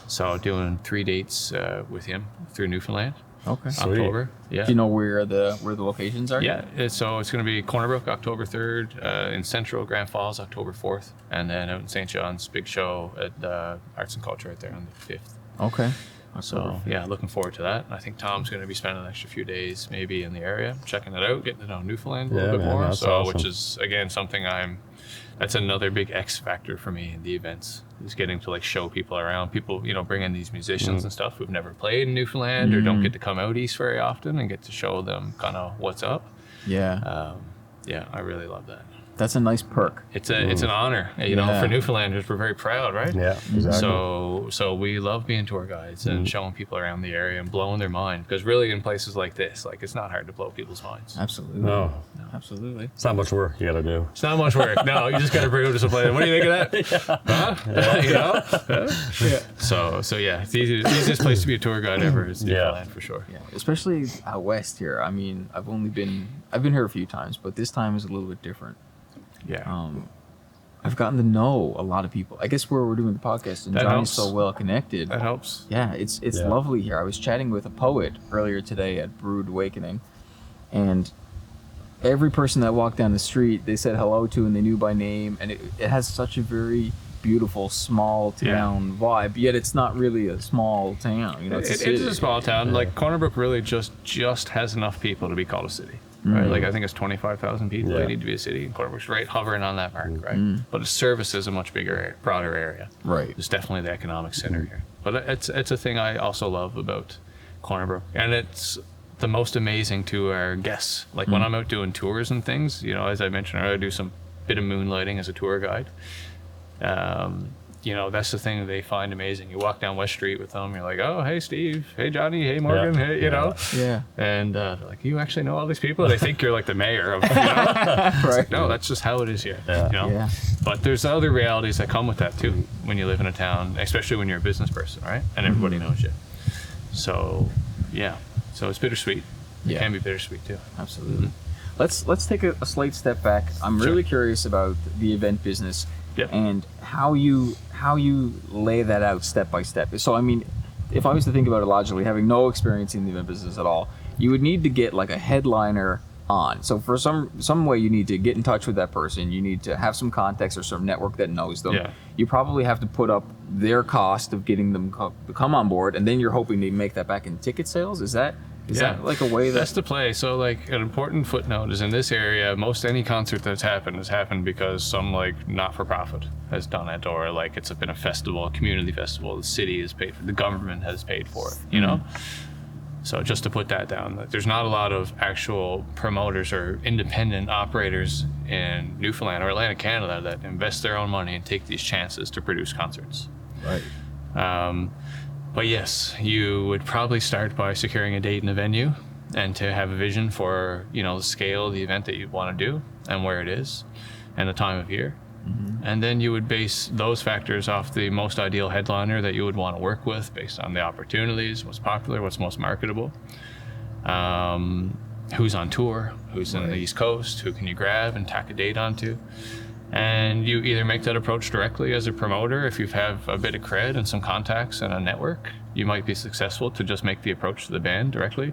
S1: So doing 3 dates with him through Newfoundland.
S2: Okay.
S1: October. Yeah.
S2: Do you know where the locations are?
S1: Yeah. So it's going to be Corner Brook October 3rd, in Central Grand Falls October 4th, and then out in St. John's, big show at Arts and Culture right there on the 5th.
S2: Okay.
S1: So looking forward to that. I think Tom's going to be spending an extra few days maybe in the area, checking it out, getting to know Newfoundland a little bit more. So awesome. Which is again something that's another big X factor for me in the events, is getting to like show people around. People, bring in these musicians and stuff who've never played in Newfoundland or don't get to come out east very often and get to show them kind of what's up.
S2: Yeah.
S1: I really love that.
S2: That's a nice perk.
S1: It's an honor, for Newfoundlanders. We're very proud, right?
S3: Yeah, exactly.
S1: So we love being tour guides and showing people around the area and blowing their mind, because really in places like this, like it's not hard to blow people's minds.
S2: Absolutely.
S3: No.
S2: Absolutely.
S3: It's not much work you got to do.
S1: It's not much work. No, you just got to bring them to some place. What do you think of that? Huh? Yeah. So yeah, it's the easiest place to be a tour guide ever is Newfoundland for sure.
S2: Yeah, especially out west here. I mean, I've been here a few times, but this time is a little bit different.
S1: Yeah.
S2: I've gotten to know a lot of people. I guess where we're doing the podcast and Johnny's so well connected.
S1: That helps.
S2: Yeah, it's lovely here. I was chatting with a poet earlier today at Brood Awakening, and every person that walked down the street, they said hello to and they knew by name, and it has such a very beautiful small town vibe, yet it's not really a small town. It's
S1: a small town. Like Corner Brook really just has enough people to be called a city. Right, like I think it's 25,000 people. They need to be a city. Corner Brook's right hovering on that mark, right? But it services a much bigger, broader area.
S2: Right.
S1: It's definitely the economic center here. But it's a thing I also love about Corner Brook, and it's the most amazing to our guests. Like when I'm out doing tours and things, as I mentioned, I do some bit of moonlighting as a tour guide. That's the thing that they find amazing. You walk down West Street with them, you're like, oh, hey, Steve, hey, Johnny, hey, Morgan, hey,
S2: Yeah.
S1: And they're like, you actually know all these people? They think you're like the mayor of, Right. No, that's just how it is here,
S2: Yeah.
S1: But there's other realities that come with that too when you live in a town, especially when you're a business person, right? And everybody knows you. So, so it's bittersweet. It can be bittersweet too.
S2: Absolutely. Let's take a slight step back. I'm really curious about the event business.
S1: Yep.
S2: And how you lay that out step by step. So I mean, if I was to think about it logically, having no experience in the event business at all, you would need to get like a headliner on. So for some way you need to get in touch with that person. You need to have some context or some network that knows them.
S1: Yeah.
S2: You probably have to put up their cost of getting them to come on board, and then you're hoping to make that back in ticket sales. Is that like a way
S1: that's the play? So like an important footnote is in this area, most any concert that's happened has happened because some like not-for-profit has done it, or like it's been a festival, a community festival, the city has paid for, the government has paid for it, you know? So just to put that down, that there's not a lot of actual promoters or independent operators in Newfoundland or Atlantic Canada that invest their own money and take these chances to produce concerts.
S2: right?
S1: But yes, you would probably start by securing a date and a venue, and to have a vision for, you know, the scale of the event that you want to do and where it is and the time of year. And then you would base those factors off the most ideal headliner that you would want to work with based on the opportunities, what's popular, what's most marketable, who's on tour, who's in the East Coast, who can you grab and tack a date onto. And you either make that approach directly as a promoter. If you have a bit of cred and some contacts and a network, you might be successful to just make the approach to the band directly.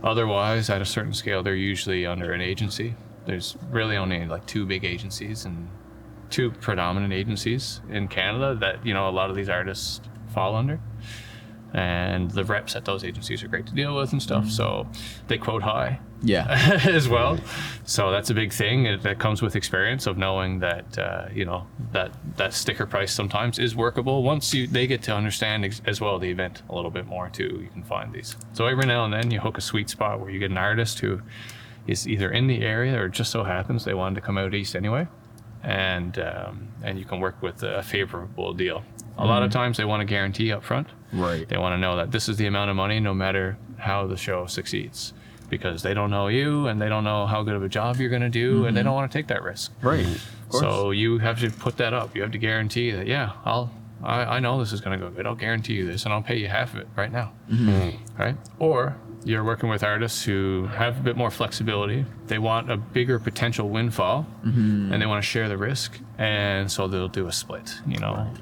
S1: Otherwise, at a certain scale, they're usually under an agency. There's really only like 2 big agencies and 2 predominant agencies in Canada that, you know, a lot of these artists fall under. And the reps at those agencies are great to deal with and stuff. So they quote high.
S2: Yeah.
S1: As well. So that's a big thing that comes with experience of knowing that, you know, that sticker price sometimes is workable. Once they get to understand as well the event a little bit more too, you can find these. So every now and then you hook a sweet spot where you get an artist who is either in the area or just so happens they wanted to come out east anyway. And you can work with a favorable deal. A lot of times they want a guarantee up front.
S2: Right.
S1: They want to know that this is the amount of money no matter how the show succeeds, because they don't know you and they don't know how good of a job you're going to do, and they don't want to take that risk.
S2: Right. Of course.
S1: So you have to put that up. You have to guarantee that, yeah, I know this is going to go good. I'll guarantee you this, and I'll pay you half of it right now. Right? Or you're working with artists who have a bit more flexibility. They want a bigger potential windfall, and they want to share the risk, and so they'll do a split, you know.
S2: Right.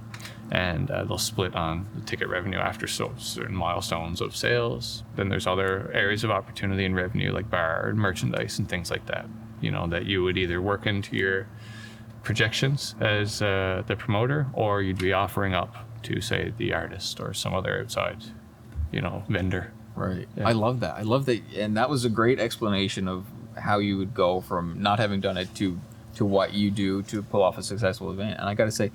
S1: And they'll split on the ticket revenue after certain milestones of sales. Then there's other areas of opportunity and revenue like bar and merchandise and things like that, you know, that you would either work into your projections as the promoter, or you'd be offering up to, say, the artist or some other outside, you know, vendor.
S2: Right.
S1: Yeah.
S2: I love that. And that was a great explanation of how you would go from not having done it to what you do to pull off a successful event. And I got to say,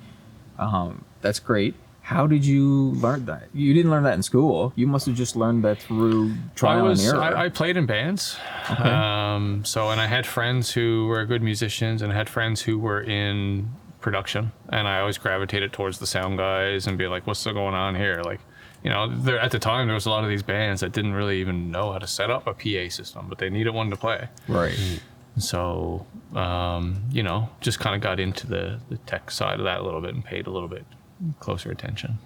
S2: that's great. How did you learn that? You didn't learn that in school. You must have just learned that through trial and error.
S1: I played in bands.
S2: Okay.
S1: And I had friends who were good musicians, and I had friends who were in production. And I always gravitated towards the sound guys and be like, what's going on here? Like, you know, at the time, there was a lot of these bands that didn't really even know how to set up a PA system, but they needed one to play.
S2: Right.
S1: So, you know, just kind of got into the tech side of that a little bit and paid a little bit closer attention.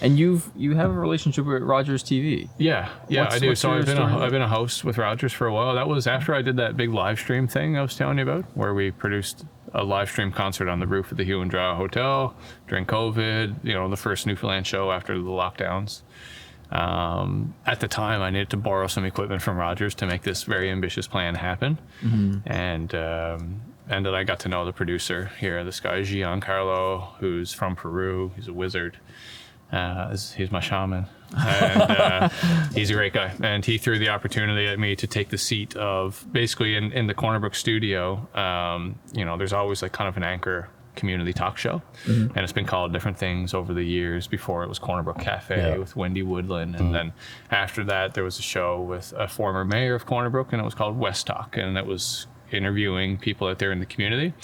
S2: And you have a relationship with Rogers TV.
S1: Yeah, I do. So I've been a host with Rogers for a while. That was after I did that big live stream thing I was telling you about, where we produced a live stream concert on the roof of the Hugh and Draw Hotel during COVID, you know, the first Newfoundland show after the lockdowns. At the time, I needed to borrow some equipment from Rogers to make this very ambitious plan happen. And then I got to know the producer here, this guy, Giancarlo, who's from Peru. He's a wizard. He's my shaman. And he's a great guy. And he threw the opportunity at me to take the seat of basically in the Cornerbrook studio. You know, there's always like kind of an anchor community talk show, and it's been called different things over the years. Before it was Cornerbrook Cafe with Wendy Woodland, and then after that there was a show with a former mayor of Cornerbrook, and it was called West Talk, and it was interviewing people out there in the community.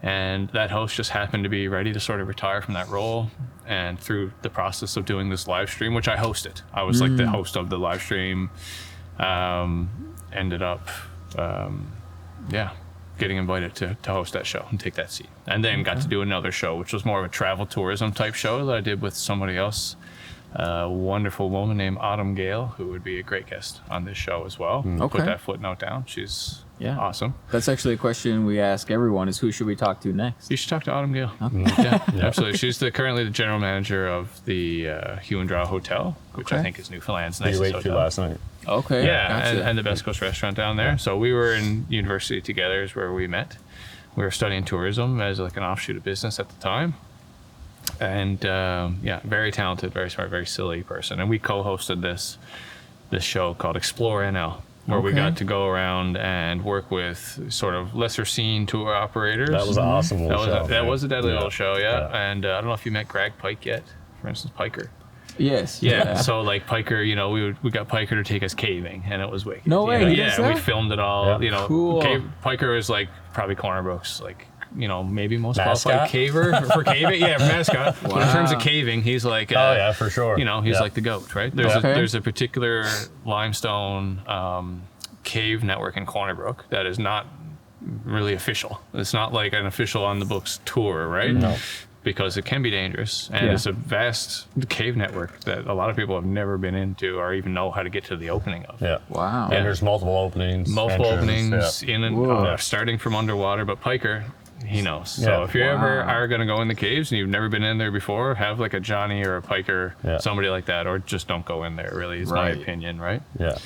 S1: And that host just happened to be ready to sort of retire from that role, and through the process of doing this live stream, which I hosted, I was like the host of the live stream, ended up getting invited to host that show and take that seat. And then got to do another show, which was more of a travel tourism type show that I did with somebody else, a wonderful woman named Autumn Gale, who would be a great guest on this show as well.
S2: Okay.
S1: Put that footnote down. She's awesome.
S2: That's actually a question we ask everyone, is who should we talk to next?
S1: You should talk to Autumn Gale.
S2: Okay.
S1: Yeah, absolutely. She's currently the general manager of the Hugh and Draw Hotel, which I think is Newfoundland's nicest
S3: You ate
S1: hotel.
S3: to last night.
S2: Okay.
S1: Yeah,
S2: Gotcha.
S1: and the Best Coast restaurant down there. So we were in university together is where we met. We were studying tourism as like an offshoot of business at the time. And very talented, very smart, very silly person. And we co-hosted this show called Explore NL, where we got to go around and work with sort of lesser seen tour operators.
S3: That was an awesome little show.
S1: That was a deadly little show, yeah. And I don't know if you met Greg Pike yet, for instance, Piker.
S2: Yes.
S1: Yeah. So like Piker, we got Piker to take us caving, and it was wicked.
S2: No way.
S1: Yeah, we filmed it all.
S3: Yeah.
S2: Cool.
S1: Piker is like probably Cornerbrook's like maybe most
S3: Mascot?
S1: qualified caver for caving. Yeah, mascot. But in terms of caving, he's like
S3: for sure.
S1: He's like the GOAT, right? There's a particular limestone cave network in Cornerbrook that is not really official. It's not like an official on the books tour, right?
S3: No.
S1: Because it can be dangerous, and it's a vast cave network that a lot of people have never been into or even know how to get to the opening of.
S3: Yeah.
S2: Wow.
S3: And there's multiple openings.
S1: In and starting from underwater, but Piker, he knows. So if you ever are going to go in the caves and you've never been in there before, have like a Johnny or a Piker, somebody like that, or just don't go in there, really, is my opinion, right?
S3: Yeah.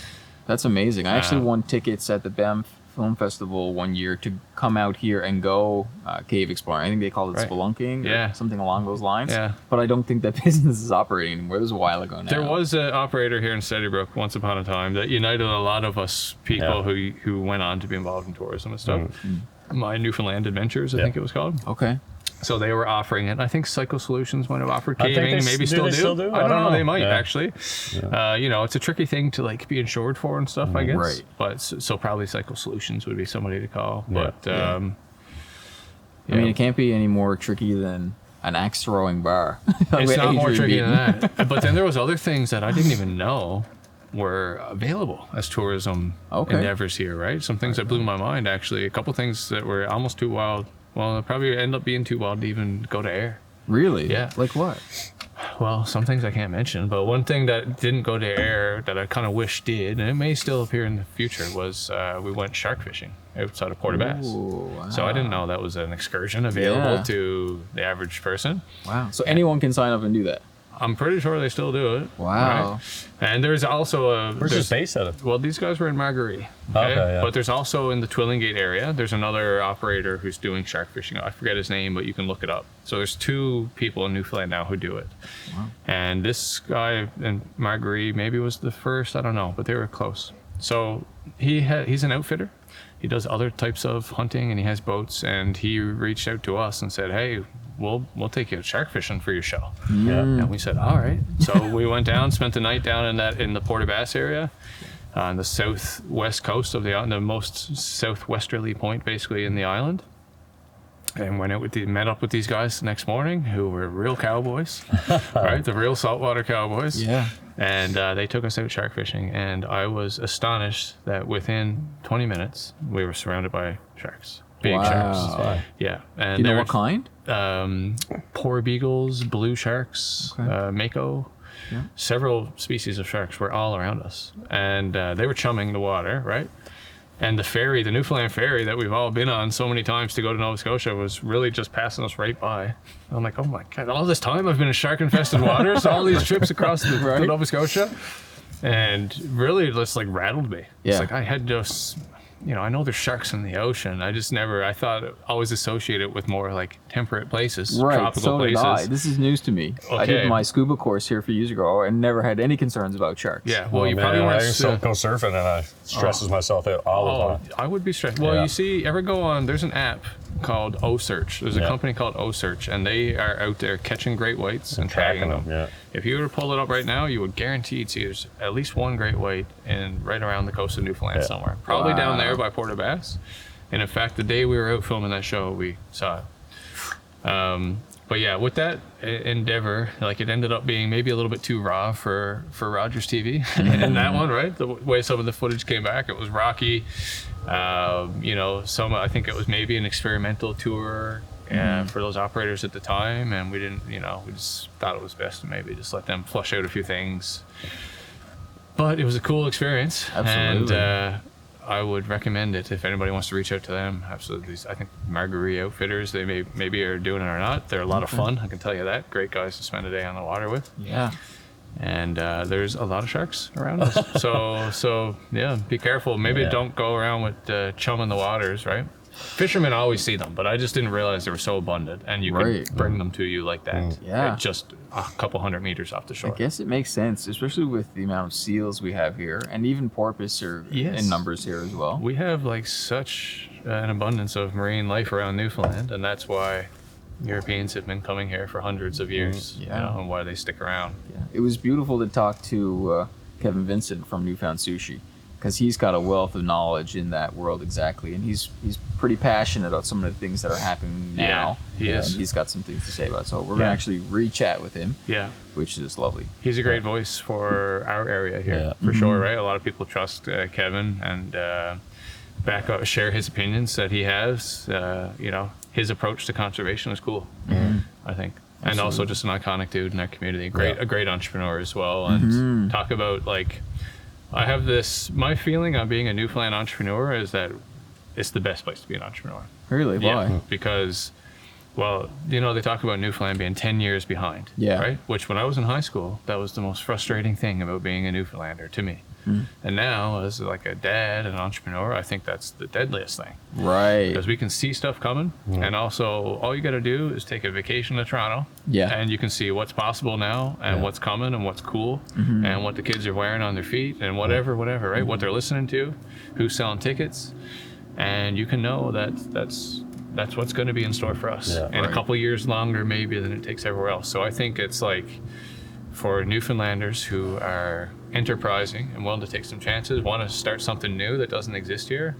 S2: That's amazing. I actually won tickets at the Banff Film Festival one year to come out here and go cave exploring. I think they call it spelunking or something along those lines. Yeah. But I don't think that business is operating anymore. It was a while ago now.
S1: There was an operator here in Steadybrook once upon a time that united a lot of us people who went on to be involved in tourism and stuff. My Newfoundland Adventures, I think it was called.
S2: Okay.
S1: So they were offering it. I think Psycho Solutions might have offered caving. Maybe still do.
S3: I don't know.
S1: They might actually. Yeah. It's a tricky thing to like be insured for and stuff, I guess.
S2: Right.
S1: But so probably Psycho Solutions would be somebody to call. But
S2: I mean, it can't be any more tricky than an axe throwing bar.
S1: It's not more tricky than that. But then there was other things that I didn't even know were available as tourism endeavors here, right? Some things that blew my mind, actually. A couple things that were almost too wild. Well, they'll probably end up being too wild to even go to air.
S2: Really?
S1: Yeah.
S2: Like what?
S1: Well, some things I can't mention, but one thing that didn't go to air that I kind of wish did, and it may still appear in the future, was we went shark fishing outside of Port aux Basques.
S2: Wow.
S1: So I didn't know that was an excursion available to the average person.
S2: Wow. So anyone can sign up and do that?
S1: I'm pretty sure they still do it.
S2: Wow.
S1: Right? And there's also
S3: Where's this base at it?
S1: Well, these guys were in Margaree.
S3: Okay,
S1: But there's also in the Twillingate area, there's another operator who's doing shark fishing. I forget his name, but you can look it up. So there's 2 people in Newfoundland now who do it. Wow. And this guy in Margaree maybe was the first, I don't know, but they were close. So he's an outfitter. He does other types of hunting and he has boats, and he reached out to us and said, hey, we'll take you shark fishing for your show. And we said, all right. So we went down, spent the night down in the Port aux Basques area on the southwest coast of the island, the most southwesterly point basically in the island. And met up with these guys the next morning who were real cowboys, right? The real saltwater cowboys.
S2: Yeah.
S1: And they took us out shark fishing, and I was astonished that within 20 minutes we were surrounded by sharks. Big sharks. Yeah. And
S2: do you know what kind?
S1: Poor beagles, blue sharks, mako. Yeah. Several species of sharks were all around us, and they were chumming the water, right? And the ferry, the Newfoundland ferry that we've all been on so many times to go to Nova Scotia, was really just passing us right by. I'm like, oh my God, all this time I've been in shark-infested waters, all these trips across to Nova Scotia. And really just like rattled me.
S2: Yeah.
S1: It's like I had just, I know there's sharks in the ocean. I thought always associate it with more like temperate places, tropical places.
S2: Did I. This is news to me.
S1: Okay.
S2: I did my scuba course here a few years ago and never had any concerns about sharks.
S1: Yeah, well, you probably weren't.
S3: I used to go surfing and I stresses myself out all the time.
S1: I would be stressed. Well, you see, there's an app called O-Search. There's a company called O-Search, and they are out there catching great whites and tagging them.
S3: Yeah.
S1: If you were to pull it up right now, you would guaranteed see there's at least one great white right around the coast of Newfoundland somewhere. Probably down there by Port aux Basques. And in fact, the day we were out filming that show, we saw it. But yeah, with that endeavor, like it ended up being maybe a little bit too raw for Rogers TV in that one, right? The way some of the footage came back, it was rocky. I think it was maybe an experimental tour for those operators at the time, and we didn't, we just thought it was best to maybe just let them flush out a few things. But it was a cool experience.
S2: Absolutely.
S1: And I would recommend it if anybody wants to reach out to them. Absolutely. I think Margaree Outfitters, they maybe are doing it or not. They're a lot of fun, I can tell you that. Great guys to spend a day on the water with.
S2: Yeah.
S1: and there's a lot of sharks around us. So yeah, be careful. Maybe don't go around with chum in the waters, right? Fishermen always see them, but I just didn't realize they were so abundant, and you could bring them to you like that.
S2: Yeah.
S1: Just a couple 100 meters off the shore.
S2: I guess it makes sense, especially with the amount of seals we have here, and even porpoise are in numbers here as well.
S1: We have like such an abundance of marine life around Newfoundland, and that's why Europeans have been coming here for hundreds of years, you know, and why they stick around.
S2: Yeah. It was beautiful to talk to Kevin Vincent from Newfound Sushi, because he's got a wealth of knowledge in that world exactly, and he's pretty passionate about some of the things that are happening now.
S1: He is.
S2: And he's got some things to say about it. So we're gonna actually re-chat with him.
S1: Yeah.
S2: Which is lovely.
S1: He's a great voice for our area here, for sure, right? A lot of people trust Kevin and back up, share his opinions that he has. You know, his approach to conservation is cool, I think. And also just an iconic dude in our community. A great entrepreneur as well. And talk about like, I have my feeling on being a Newfoundland entrepreneur is that it's the best place to be an entrepreneur.
S2: Really? Why?
S1: Yeah, because, well, you know, they talk about Newfoundland being 10 years behind, right? Which when I was in high school, that was the most frustrating thing about being a Newfoundlander to me. And now, as like a dad and an entrepreneur, I think that's the deadliest thing.
S2: Right.
S1: Because we can see stuff coming, and also all you got to do is take a vacation to Toronto, and you can see what's possible now, and what's coming, and what's cool, and what the kids are wearing on their feet, and whatever, right? What they're listening to, who's selling tickets, and you can know that that's what's going to be in store for us in a couple years longer, maybe, than it takes everywhere else. So I think it's like, for Newfoundlanders who are enterprising and willing to take some chances, want to start something new that doesn't exist here.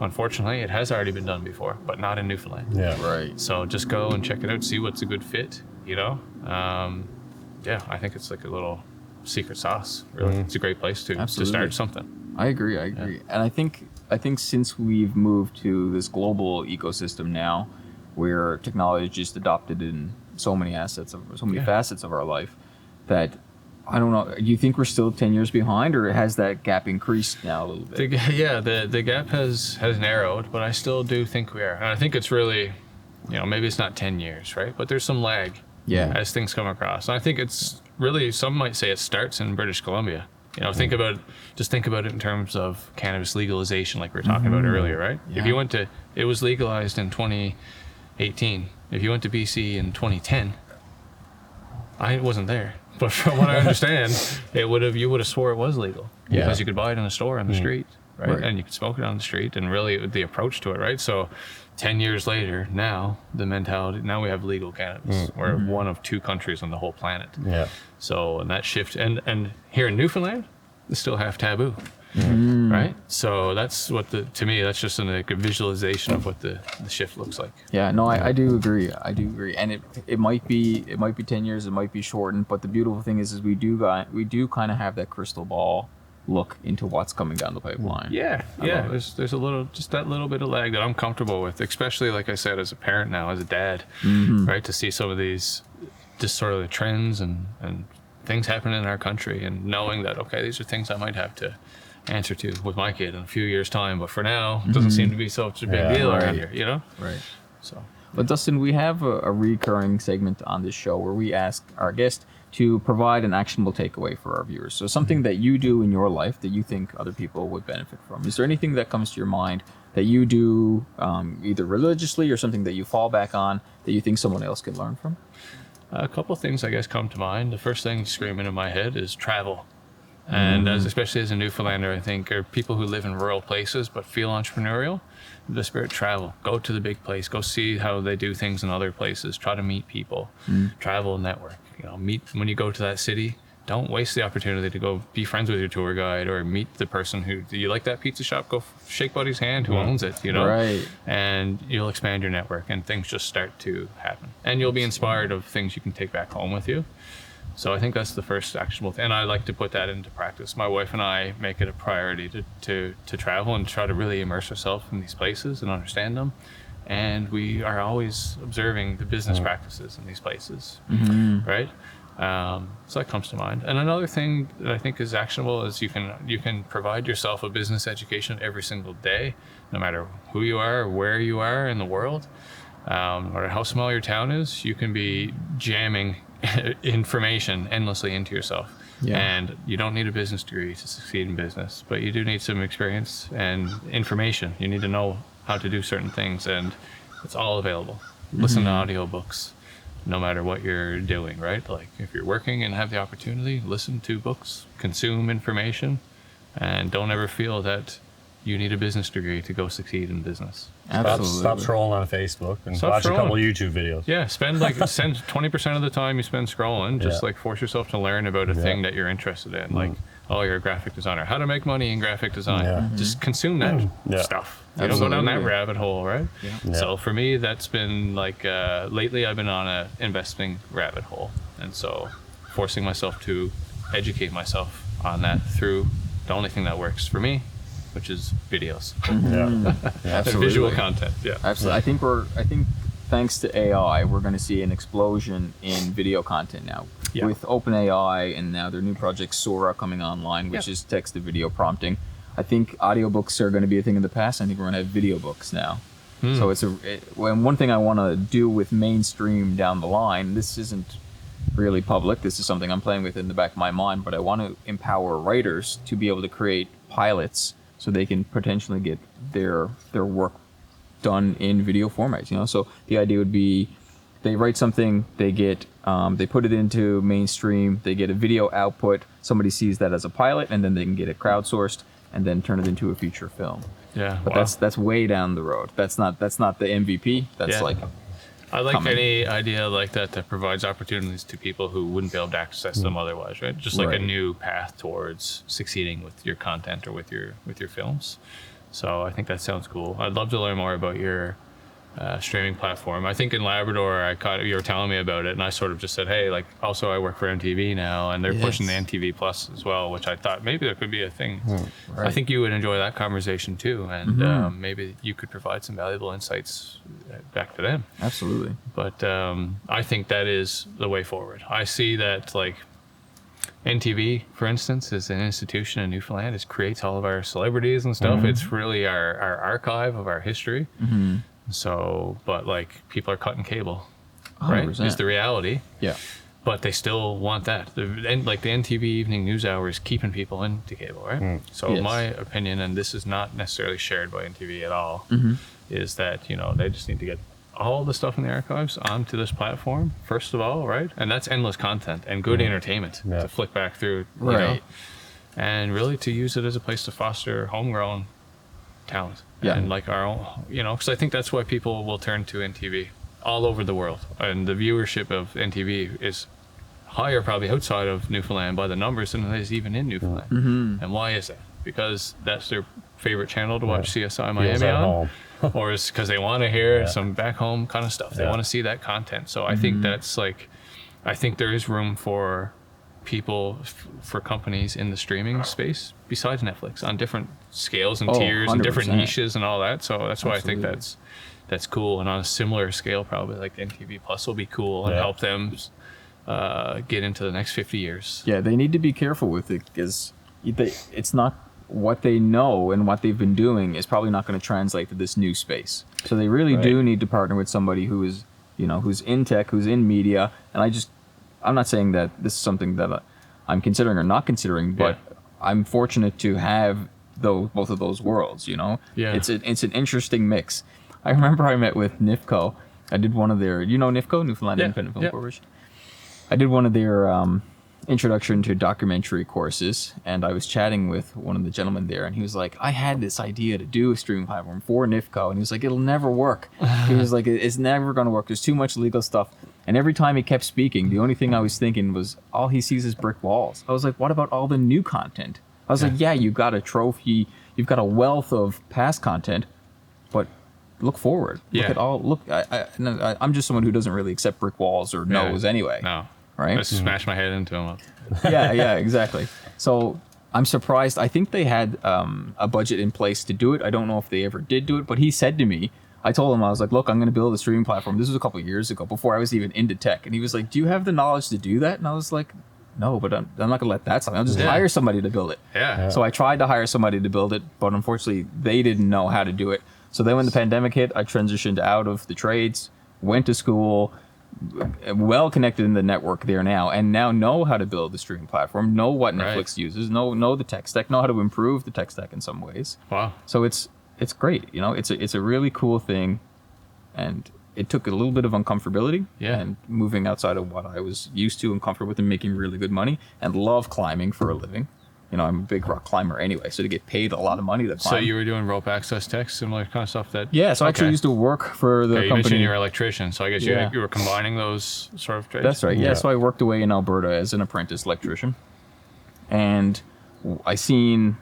S1: Unfortunately, it has already been done before, but not in Newfoundland.
S3: Yeah.
S2: Right.
S1: So just go and check it out, see what's a good fit, you know? I think it's like a little secret sauce, really. It's a great place to start something.
S2: I agree. And I think since we've moved to this global ecosystem now, where technology is just adopted in so many facets of our life, that I don't know. Do you think we're still 10 years behind, or has that gap increased now a little bit?
S1: The gap has narrowed, but I still do think we are. And I think it's really, you know, maybe it's not 10 years, right? But there's some lag as things come across. And I think it's really, some might say it starts in British Columbia. You know, think about it in terms of cannabis legalization, like we were talking about earlier, right?
S2: Yeah.
S1: If you went to, it was legalized in 2018. If you went to BC in 2010, I wasn't there. But from what I understand, you would have swore it was legal because you could buy it in a store on the street, right? And you could smoke it on the street, and really the approach to it, right? So 10 years later, now the mentality, now we have legal cannabis. We're one of 2 countries on the whole planet. Yeah. So, and that shift, and here in Newfoundland, it's still half taboo. Right? So that's to me, that's just a visualization of what the shift looks like.
S2: Yeah, no, I do agree. And it might be 10 years, it might be shortened, but the beautiful thing is we do kind of have that crystal ball look into what's coming down the pipeline.
S1: Yeah. There's that little bit of lag that I'm comfortable with, especially, like I said, as a parent now, as a dad, right? To see some of these, just sort of the trends and things happening in our country, and knowing that, okay, these are things I might have to answer to with my kid in a few years' time, but for now, it doesn't seem to be such a big deal around here, you know?
S2: Right.
S1: So,
S2: but Dustin, we have a recurring segment on this show where we ask our guest to provide an actionable takeaway for our viewers. So something that you do in your life that you think other people would benefit from. Is there anything that comes to your mind that you do either religiously or something that you fall back on that you think someone else can learn from?
S1: A couple of things, I guess, come to mind. The first thing screaming in my head is travel. And especially as a Newfoundlander, I think, or people who live in rural places but feel entrepreneurial, the spirit travel. Go to the big place. Go see how they do things in other places. Try to meet people. Travel, network. You know, meet when you go to that city. Don't waste the opportunity to go be friends with your tour guide or meet the person who, do you like that pizza shop? Go shake buddy's hand who owns it, you know?
S2: Right.
S1: And you'll expand your network, and things just start to happen. And you'll be inspired of things you can take back home with you. So I think that's the first actionable thing, and I like to put that into practice. My wife and I make it a priority to travel and try to really immerse ourselves in these places and understand them. And we are always observing the business practices in these places, right? So that comes to mind. And another thing that I think is actionable is you can provide yourself a business education every single day, no matter who you are or where you are in the world, or how small your town is. You can be jamming information endlessly into yourself.
S2: Yeah.
S1: And you don't need a business degree to succeed in business, but you do need some experience and information. You need to know how to do certain things, and it's all available. Listen to audiobooks, no matter what you're doing, right? Like if you're working and have the opportunity, listen to books, consume information, and don't ever feel that you need a business degree to go succeed in business.
S2: Absolutely.
S3: Stop scrolling on Facebook and
S1: Stop
S3: watch
S1: scrolling.
S3: a couple YouTube videos.
S1: Yeah, spend 20% of the time you spend scrolling, just like force yourself to learn about a thing that you're interested in. Like, oh, you're a graphic designer. How to make money in graphic design.
S3: Yeah.
S1: Just consume that stuff. You don't go down that rabbit hole, right?
S2: Yeah.
S1: So for me, that's been like, lately I've been on a investing rabbit hole. And so forcing myself to educate myself on that through the only thing that works for me, which is videos.
S2: Absolutely.
S1: Visual content. Yeah.
S2: Absolutely. I think thanks to AI, we're going to see an explosion in video content now.
S1: Yeah.
S2: With OpenAI and now their new project Sora coming online, which is text to video prompting. I think audiobooks are going to be a thing of the past. I think we're going to have video books now. So one thing I want to do with mainstream down the line, this isn't really public, this is something I'm playing with in the back of my mind, but I want to empower writers to be able to create pilots so they can potentially get their work done in video formats, So the idea would be they write something, they get they put it into mainstream, they get a video output, somebody sees that as a pilot, and then they can get it crowdsourced and then turn it into a feature film.
S1: Yeah.
S2: But that's way down the road. That's not the MVP. That's
S1: I like
S2: coming.
S1: any idea like that provides opportunities to people who wouldn't be able to access them otherwise, right? Just like a
S2: Right.
S1: new path towards succeeding with your content or with your films. So I think that sounds cool. I'd love to learn more about your streaming platform. I think in Labrador, you were telling me about it, and I sort of just said, hey, like also I work for MTV now, and they're pushing the MTV Plus as well, which I thought maybe there could be a thing.
S2: Right.
S1: I think you would enjoy that conversation too, and maybe you could provide some valuable insights back to them.
S2: Absolutely.
S1: But I think that is the way forward. I see that like NTV, for instance, is an institution in Newfoundland. It creates all of our celebrities and stuff. It's really our archive of our history. So, but like people are cutting cable, right?
S2: 100%.
S1: Is the reality.
S2: Yeah.
S1: But they still want that. Like the NTV evening news hour is keeping people into cable, right? So
S2: Yes.
S1: my opinion, and this is not necessarily shared by NTV at all, is that, they just need to get all the stuff in the archives onto this platform, first of all, right? And that's endless content and good entertainment to flick back through, you know, and really to use it as a place to foster homegrown talent.
S2: Yeah.
S1: And like our own, because I think that's why people will turn to NTV all over the world. And the viewership of NTV is higher probably outside of Newfoundland by the numbers than it is even in Newfoundland. And why is that? Because that's their favorite channel to watch CSI Miami on? Or is because they want to hear some back home kind of stuff. They want to see that content. So I think that's I think there is room for people, for companies in the streaming space besides Netflix on different scales and tiers and different
S2: 100%.
S1: niches and all that. So that's why I think that's cool. And on a similar scale, probably like NTV Plus will be cool and help them get into the next 50 years.
S2: Yeah, they need to be careful with it because it's not what they know and what they've been doing is probably not going to translate to this new space. So they really do need to partner with somebody who is, who's in tech, who's in media. And I'm not saying that this is something that I'm considering or not considering, but I'm fortunate to have both of those worlds, Yeah. It's an interesting mix. I remember I met with NIFCO. I did one of their, NIFCO, Newfoundland Independent Film Corporation. I did one of their introduction to documentary courses, and I was chatting with one of the gentlemen there, and he was like, I had this idea to do a streaming platform for NIFCO, and he was like, it'll never work. He was like, it's never going to work. There's too much legal stuff. And every time he kept speaking, the only thing I was thinking was, all he sees is brick walls. I was like, what about all the new content? I was like, yeah, you've got a trophy, you've got a wealth of past content, but look forward. I'm just someone who doesn't really accept brick walls or no's anyway.
S1: No.
S2: Right?
S1: I smash my head into them.
S2: yeah, exactly. So I'm surprised. I think they had a budget in place to do it. I don't know if they ever did do it, but he said to me, I told him, I was like, look, I'm going to build a streaming platform. This was a couple of years ago before I was even into tech. And he was like, do you have the knowledge to do that? And I was like, no, but I'm not going to let that stop me. I'll just hire somebody to build it.
S1: Yeah.
S2: So I tried to hire somebody to build it, but unfortunately they didn't know how to do it. So then when the pandemic hit, I transitioned out of the trades, went to school, well connected in the network there now, and now know how to build the streaming platform, know what Netflix uses, know the tech stack, know how to improve the tech stack in some ways.
S1: Wow.
S2: So it's great. You know, it's a really cool thing, and it took a little bit of uncomfortability and moving outside of what I was used to and comfortable with, and making really good money, and love climbing for a living. You know, I'm a big rock climber anyway, so to get paid a lot of money to climb.
S1: So you were doing rope access tech, similar kind of stuff that...
S2: Yeah, so I actually used to work for the
S1: you
S2: company.
S1: mentioned you're an electrician, so I guess you were combining those sort of trades?
S2: That's right, yeah. So I worked away in Alberta as an apprentice electrician. And I seen...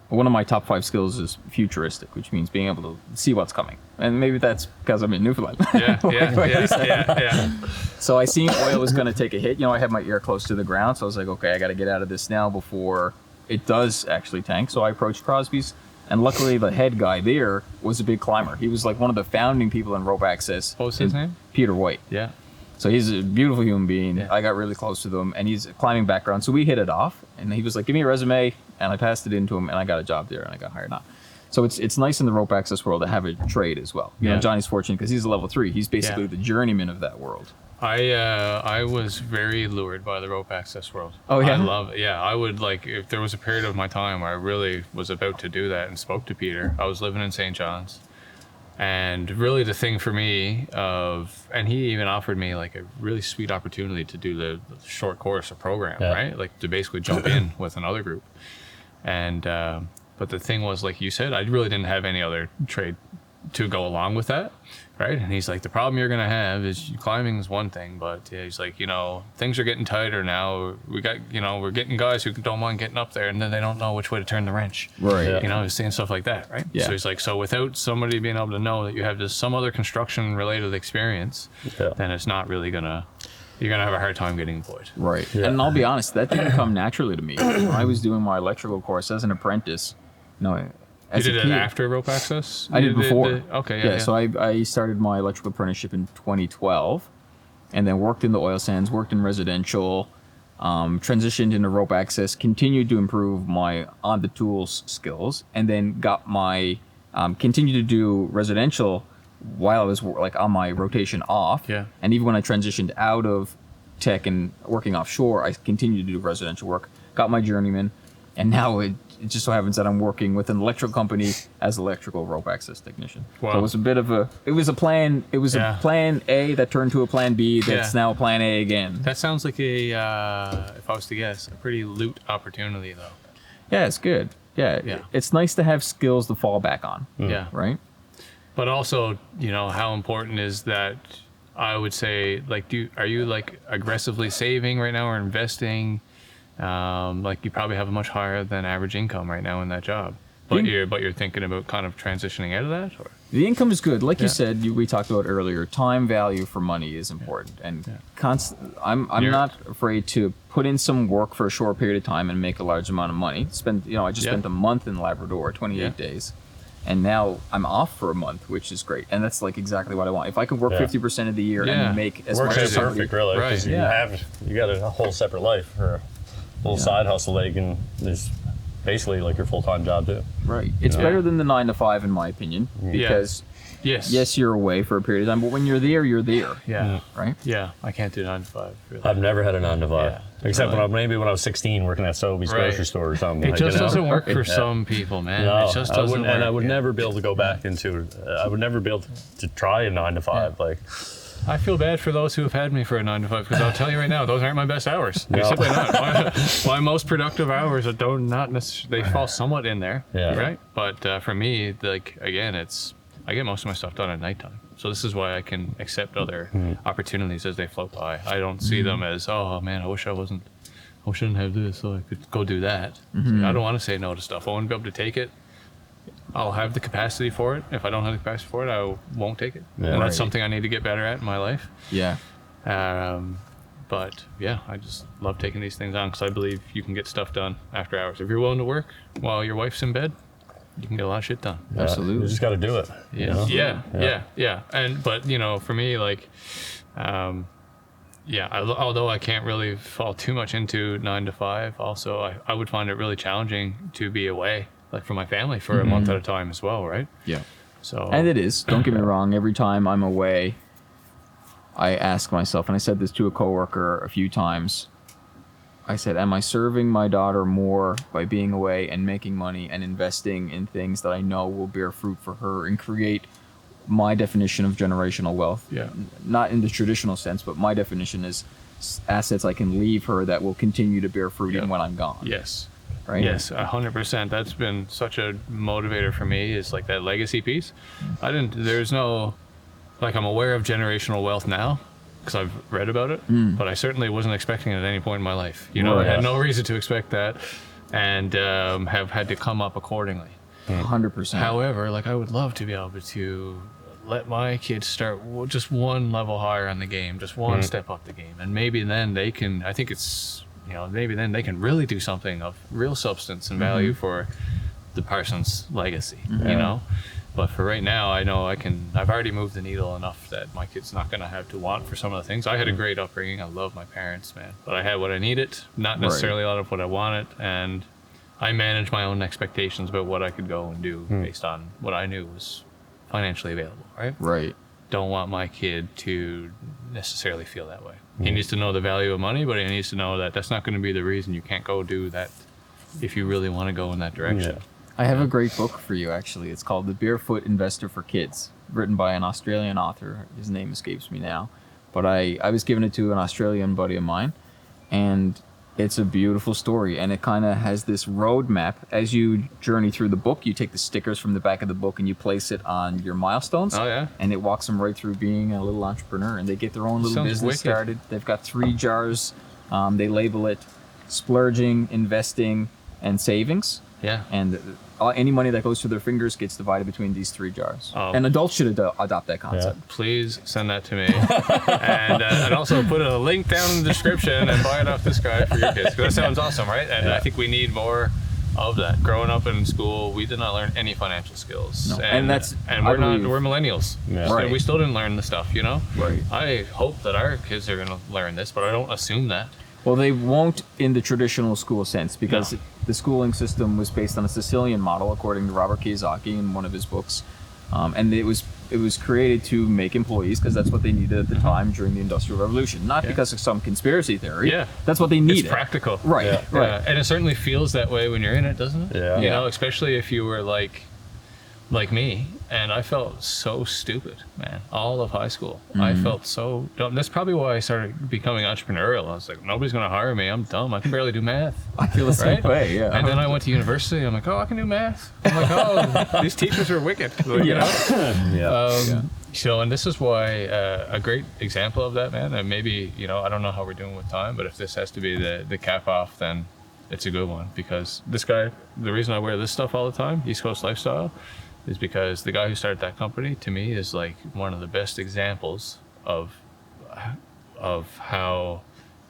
S2: One of my top 5 skills is futuristic, which means being able to see what's coming. And maybe that's because I'm in Newfoundland.
S1: Yeah.
S2: So I seen oil was going to take a hit. You know, I had my ear close to the ground, so I was like, okay, I got to get out of this now before it does actually tank. So I approached Crosby's, and luckily the head guy there was a big climber. He was like one of the founding people in rope access.
S1: What was his name?
S2: Peter White.
S1: Yeah.
S2: So he's a beautiful human being.
S1: Yeah.
S2: I got really close to him, and he's a climbing background. So we hit it off, and he was like, give me a resume, and I passed it into him, and I got a job there, and I got hired on. So it's nice in the rope access world to have a trade as well. You know, Johnny's fortunate because he's a level 3. He's basically the journeyman of that world.
S1: I was very lured by the rope access world.
S2: Oh, yeah?
S1: I love it. Yeah, I would like, if there was a period of my time where I really was about to do that and spoke to Peter. I was living in St. John's. And really the thing for me and he even offered me like a really sweet opportunity to do the short course or program, right? Like to basically jump in with another group. And, but the thing was, like you said, I really didn't have any other trade to go along with that, right? And he's like, the problem you're going to have is climbing is one thing, but he's like, you know, things are getting tighter now. We're getting guys who don't mind getting up there, and then they don't know which way to turn the wrench.
S2: Right.
S1: Yeah. You know, he's saying stuff like that, right?
S2: Yeah.
S1: So he's like, so without somebody being able to know that you have some other construction related experience, then it's not really you're going to have a hard time getting employed.
S2: Right. Yeah. And I'll be honest, that didn't come naturally to me. When I was doing my electrical course as an apprentice,
S1: You did it after rope access?
S2: I did before.
S1: Okay,
S2: So I started my electrical apprenticeship in 2012, and then worked in the oil sands, worked in residential, transitioned into rope access, continued to improve my on the tools skills, and then got my continued to do residential while I was like on my rotation off.
S1: Yeah.
S2: And even when I transitioned out of tech and working offshore, I continued to do residential work. Got my journeyman, and now it just so happens that I'm working with an electrical company as electrical rope access technician.
S1: Wow.
S2: So it was a plan A that turned to a plan B that's now a plan A again.
S1: That sounds like if I was to guess, a pretty loot opportunity though.
S2: Yeah, it's good. Yeah. It's nice to have skills to fall back on.
S1: Yeah.
S2: Right?
S1: But also, you know, how important is that? I would say, like, are you like aggressively saving right now or investing? Like you probably have a much higher than average income right now in that job, but you're thinking about kind of transitioning out of that, or
S2: the income is good, like you said. We talked about earlier. Time value for money is important, and I'm not afraid to put in some work for a short period of time and make a large amount of money. I just spent a month in Labrador, 28 days, and now I'm off for a month, which is great, and that's like exactly what I want. If I could work 50% of the year and make as much as
S3: perfect, really, because you got a whole separate life or a little side hustle that you can. There's basically like your full-time job too.
S2: Right. It's better than the 9 to 5 in my opinion, because yes, you're away for a period of time, but when you're there, you're there.
S1: Yeah.
S2: Right?
S1: Yeah. I can't do 9 to 5. Really.
S3: I've never had a 9 to 5. Except when I was 16 working at Sobeys grocery store or something.
S1: It just doesn't work for some people, man.
S3: No,
S1: it just doesn't work.
S3: And I would never be able to go back into I would never be able to try a 9 to 5.
S1: Yeah.
S3: Like,
S1: I feel bad for those who have had me for a 9 to 5, because I'll tell you right now, those aren't my best hours. They're simply not. My most productive hours are not necessarily, they fall somewhat in there, right? But for me, like, again, I get most of my stuff done at nighttime. So this is why I can accept other opportunities as they float by. I don't see them as, oh man, I shouldn't have this, so I could go do that. I don't want to say no to stuff. I want to be able to take it. I'll have the capacity for it. If I don't have the capacity for it, I won't take it. Yeah, and that's something I need to get better at in my life.
S2: Yeah.
S1: But yeah, I just love taking these things on because I believe you can get stuff done after hours. If you're willing to work while your wife's in bed, you can get a lot of shit done.
S2: Absolutely.
S3: You just got to do it.
S1: Yeah. You know? Yeah. But you know, for me, like, although I can't really fall too much into 9 to 5, also I would find it really challenging to be away, like from my family for a month at a time as well, right?
S2: Yeah.
S1: So.
S2: And it is. Don't get me wrong. Every time I'm away, I ask myself, and I said this to a coworker a few times, I said, am I serving my daughter more by being away and making money and investing in things that I know will bear fruit for her and create my definition of generational wealth?
S1: Yeah.
S2: Not in the traditional sense, but my definition is assets I can leave her that will continue to bear fruit even when I'm gone.
S1: Yes.
S2: Right?
S1: Yes, 100%. That's been such a motivator for me, is like that legacy piece. There's no, like, I'm aware of generational wealth now because I've read about it, but I certainly wasn't expecting it at any point in my life. You know, I had no reason to expect that, and have had to come up accordingly.
S2: 100%.
S1: However, like, I would love to be able to let my kids start just one level higher on the game, just one step up the game, and maybe then they can, I think it's, you know, maybe then they can really do something of real substance and value for the Parsons legacy, you know? But for right now, I know I've already moved the needle enough that my kid's not going to have to want for some of the things. I had a great upbringing. I love my parents, man. But I had what I needed, not necessarily a lot of what I wanted. And I managed my own expectations about what I could go and do based on what I knew was financially available, right?
S2: Right.
S1: Don't want my kid to necessarily feel that way. He needs to know the value of money, but he needs to know that that's not going to be the reason you can't go do that if you really want to go in that direction.
S3: Yeah.
S2: I have a great book for you, actually. It's called The Barefoot Investor for Kids, written by an Australian author. His name escapes me now. But I was giving it to an Australian buddy of mine, and it's a beautiful story. And it kind of has this roadmap. As you journey through the book, you take the stickers from the back of the book and you place it on your milestones.
S1: Oh, yeah?
S2: And it walks them right through being a little entrepreneur. And they get their own little
S1: Sounds
S2: business
S1: wicked.
S2: started. They've got 3 jars. They label it splurging, investing, and savings.
S1: Yeah.
S2: And any money that goes through their fingers gets divided between these 3 jars. And adults should adopt that concept.
S1: Please send that to me. and also put a link down in the description and buy it off this guy for your kids. 'Cause that sounds awesome, right? And I think we need more of that. Growing up in school, we did not learn any financial skills.
S2: No.
S1: And we're millennials.
S3: Yeah.
S2: Right.
S1: We still didn't learn the stuff, you know?
S2: Right.
S1: I hope that our kids are going to learn this, but I don't assume that.
S2: Well, they won't in the traditional school sense because the schooling system was based on a Sicilian model, according to Robert Kiyosaki in one of his books. And it was created to make employees because that's what they needed at the time during the Industrial Revolution. Not because of some conspiracy theory.
S1: Yeah.
S2: That's what they needed.
S1: It's practical.
S2: Right.
S3: Yeah.
S2: Right.
S1: Yeah. And it certainly feels that way when you're in it, doesn't it?
S3: Yeah.
S1: You
S2: Yeah.
S1: know, especially if you were like me, and I felt so stupid, man. All of high school, I felt so dumb. That's probably why I started becoming entrepreneurial. I was like, nobody's gonna hire me. I'm dumb. I can barely do math.
S2: I feel the same
S1: Right?
S2: way. Yeah.
S1: And then I went to university. I'm like, oh, I can do math. I'm like, oh, these teachers are wicked. Like, you know.
S3: Yeah.
S1: So, and this is why a great example of that, man. And maybe, you know, I don't know how we're doing with time, but if this has to be the cap off, then it's a good one, because this guy, the reason I wear this stuff all the time, East Coast Lifestyle, is because the guy who started that company, to me, is like one of the best examples of how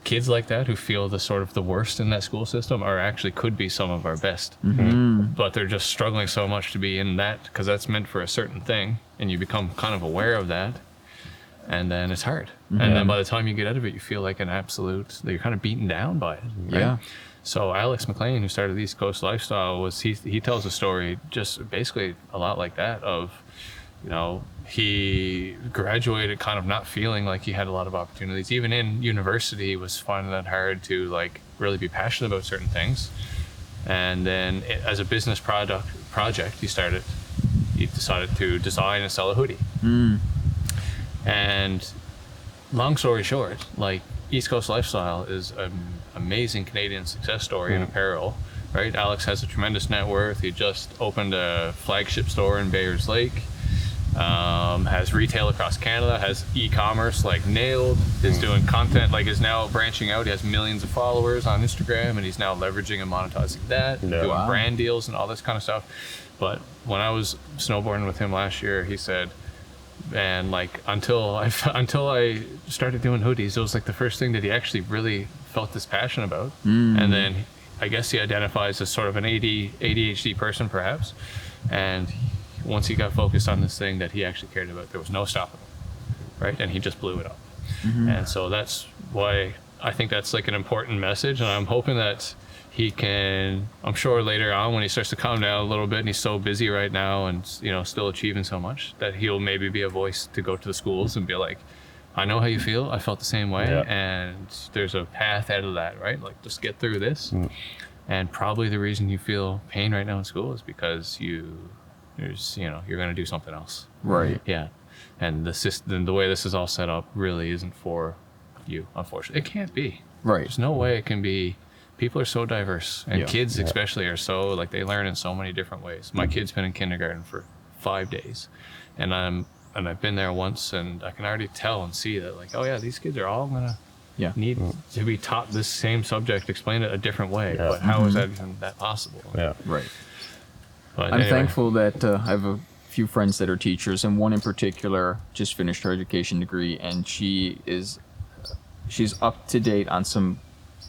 S1: kids like that who feel the sort of the worst in that school system are actually could be some of our best. But they're just struggling so much to be in that because that's meant for a certain thing, and you become kind of aware of that, and then it's hard. And then by the time you get out of it, you feel like an absolute, you're kind of beaten down by it. Right?
S2: Yeah.
S1: So Alex McLean, who started East Coast Lifestyle, he tells a story just basically a lot like that of, you know, he graduated kind of not feeling like he had a lot of opportunities. Even in university, he was finding that hard to like really be passionate about certain things. And then as a business project, he decided to design and sell a hoodie. And long story short, like, East Coast Lifestyle is an amazing Canadian success story in apparel, right? Alex has a tremendous net worth. He just opened a flagship store in Bayers Lake, has retail across Canada, has e-commerce like nailed, is doing content, like is now branching out. He has millions of followers on Instagram, and he's now leveraging and monetizing that, doing brand deals and all this kind of stuff. But when I was snowboarding with him last year, he said, and like until I started doing hoodies, it was like the first thing that he actually really felt this passion about. And then I guess he identifies as sort of an ADHD person perhaps, and once he got focused on this thing that he actually cared about, there was no stopping him, right? And he just blew it up. And so that's why I think that's like an important message, and I'm hoping that he can, I'm sure later on when he starts to calm down a little bit, and he's so busy right now and, you know, still achieving so much, that he'll maybe be a voice to go to the schools and be like, I know how you feel. I felt the same way.
S3: Yeah.
S1: And there's a path out of that, right? Like, just get through this. And probably the reason you feel pain right now in school is because you're going to do something else.
S2: Right.
S1: Yeah. And the system, the way this is all set up really isn't for you, unfortunately. It can't be.
S2: Right.
S1: There's no way it can be. People are so diverse, and
S2: Yeah.
S1: kids especially are so, like, they learn in so many different ways. My kid's been in kindergarten for 5 days, and I've been there once, and I can already tell and see that, like, oh yeah, these kids are all gonna need to be taught this same subject, explain it a different way.
S3: Yeah.
S1: But how is that even that possible?
S3: Yeah.
S2: Right.
S1: But
S2: I'm
S1: anyway.
S2: thankful that I have a few friends that are teachers, and one in particular just finished her education degree, and she's up to date on some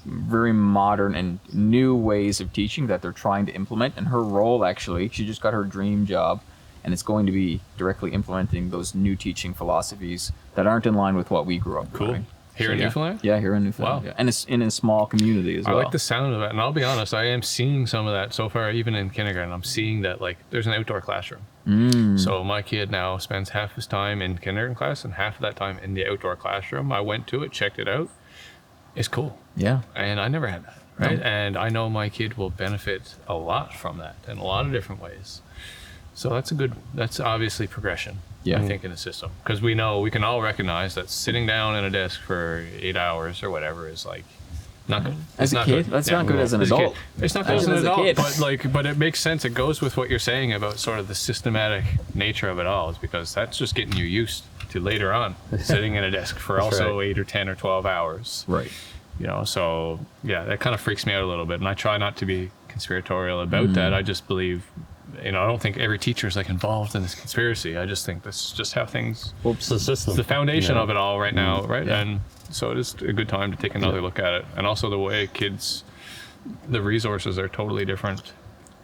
S2: very modern and new ways of teaching that they're trying to implement. And her role, actually, she just got her dream job, and it's going to be directly implementing those new teaching philosophies that aren't in line with what we grew up
S1: Cool.
S2: learning.
S1: Here in Newfoundland?
S2: Yeah, here in Newfoundland.
S1: Wow.
S2: Yeah. And it's in a small community as
S1: I
S2: well.
S1: like the sound of that, and I'll be honest, I am seeing some of that so far. Even in kindergarten, I'm seeing that, like, there's an outdoor classroom. So my kid now spends half his time in kindergarten class and half of that time in the outdoor classroom. I went to it, checked it out. It's cool.
S2: Yeah.
S1: And I never had that, right?
S2: No.
S1: And I know my kid will benefit a lot from that in a lot of different ways. So that's obviously progression,
S2: Yeah.
S1: I think, in the system. Because we can all recognize that sitting down at a desk for 8 hours or whatever is, like, not good.
S2: As
S1: It's
S2: a
S1: not
S2: kid,
S1: good.
S2: that's not good as an
S1: As a kid.
S2: adult.
S1: It's not good as an
S2: As a
S1: adult,
S2: kid.
S1: but it makes sense. It goes with what you're saying about sort of the systematic nature of it all, is because that's just getting you used to later on sitting at a desk for
S3: That's
S1: also
S3: right.
S1: 8 or 10 or 12 hours.
S2: Right.
S1: So yeah, that kind of freaks me out a little bit, and I try not to be conspiratorial about that. I just believe, I don't think every teacher is, like, involved in this conspiracy. I just think this is just how things.
S3: It's the system.
S1: It's the foundation of it all right now, right?
S2: Yeah.
S1: And so it is a good time to take another look at it, and also the way the resources are totally different,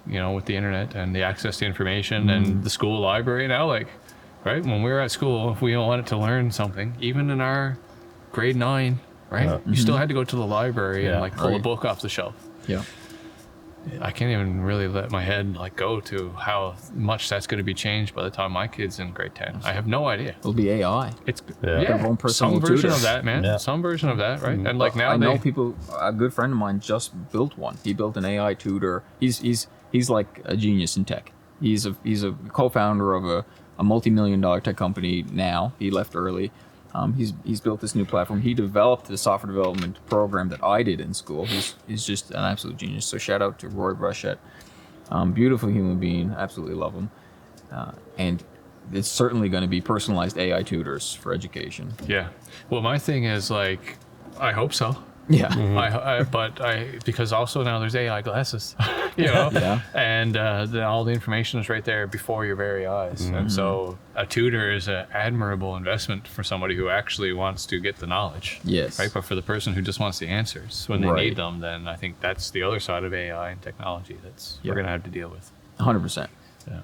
S1: with the internet and the access to information and the school library now. Like, right, when we were at school, if we wanted to learn something, even in our grade 9, right,
S3: Yeah.
S1: you still had to go to the library and,
S3: Yeah.
S1: like, pull a
S2: Right.
S1: book off the shelf.
S2: Yeah.
S1: I can't even really let my head, like, go to how much that's going to be changed by the time my kid's in grade 10. I have no idea.
S2: It'll be AI.
S1: It's
S3: Yeah.
S2: Their own personal
S1: some version
S2: tutor.
S1: of that, man.
S3: Yeah.
S1: Some version of that, right? And, like, now
S2: I know people. A good friend of mine just built one. He built an AI tutor. He's like a genius in tech. He's a co-founder of a multi-million-dollar tech company now. He left early. He's built this new platform. He developed the software development program that I did in school. He's just an absolute genius. So shout out to Roy Bruchette. Beautiful human being. Absolutely love him. And it's certainly going to be personalized AI tutors for education.
S1: Yeah. Well, my thing is, like, I hope so.
S2: Yeah.
S1: But because also now there's AI glasses,
S2: Yeah.
S1: and all the information is right there before your very eyes. And so a tutor is an admirable investment for somebody who actually wants to get the knowledge.
S2: Yes.
S1: Right. But for the person who just wants the answers when they
S2: Right.
S1: need them, then I think that's the other side of AI and technology we're going to have to deal with.
S2: 100%.
S1: Yeah.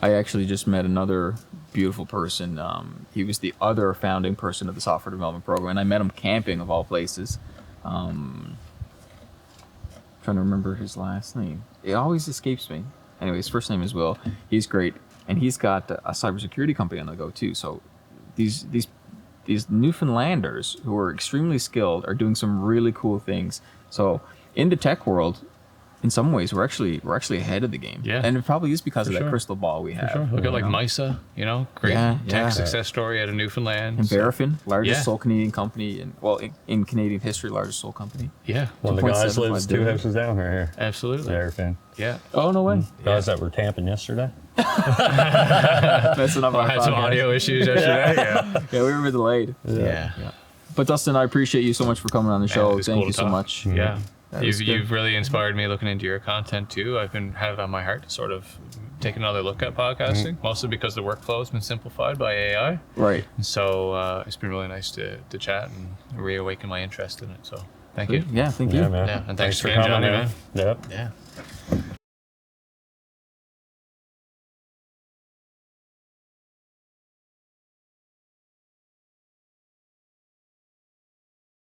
S2: I actually just met another beautiful person. He was the other founding person of the software development program, and I met him camping, of all places. Trying to remember his last name. It always escapes me. Anyway, his first name is Will. He's great, and he's got a cybersecurity company on the go too. So these Newfoundlanders who are extremely skilled are doing some really cool things. So in the tech world, in some ways, we're actually ahead of the game.
S1: Yeah.
S2: And it probably is because of that
S1: sure.
S2: crystal ball we have.
S1: Look at, like,
S2: you know?
S1: MISA, great
S2: Yeah,
S1: tech
S2: yeah.
S1: success story out of Newfoundland.
S2: And Verafin, largest
S1: Yeah.
S2: sole Canadian company, in Canadian history, largest sole company.
S1: Yeah.
S3: One of the guys
S2: 2.75
S3: lives 2
S2: billion.
S3: houses down here.
S1: Absolutely.
S3: They're a fan.
S1: Yeah.
S2: Oh, no way.
S3: Guys that were camping yesterday.
S2: That's enough
S1: I had some audio issues yesterday. Yeah.
S2: Yeah, we were delayed.
S1: Yeah.
S2: But Dustin, I appreciate you so much for coming on the show.
S1: it's
S2: Thank
S1: cool
S2: you
S1: to
S2: so
S1: talk.
S2: much.
S1: Yeah.
S2: That was good.
S1: You've really inspired me looking into your content too. I've had it on my heart to sort of take another look at podcasting, mostly because the workflow has been simplified by AI.
S2: Right.
S1: And so it's been really nice to chat and reawaken my interest in it. So thank you.
S2: Yeah, thank you.
S3: Yeah, man.
S1: Yeah, and thanks
S3: for
S1: again,
S3: coming,
S1: Johnny, man.
S3: Yep.
S1: Yeah.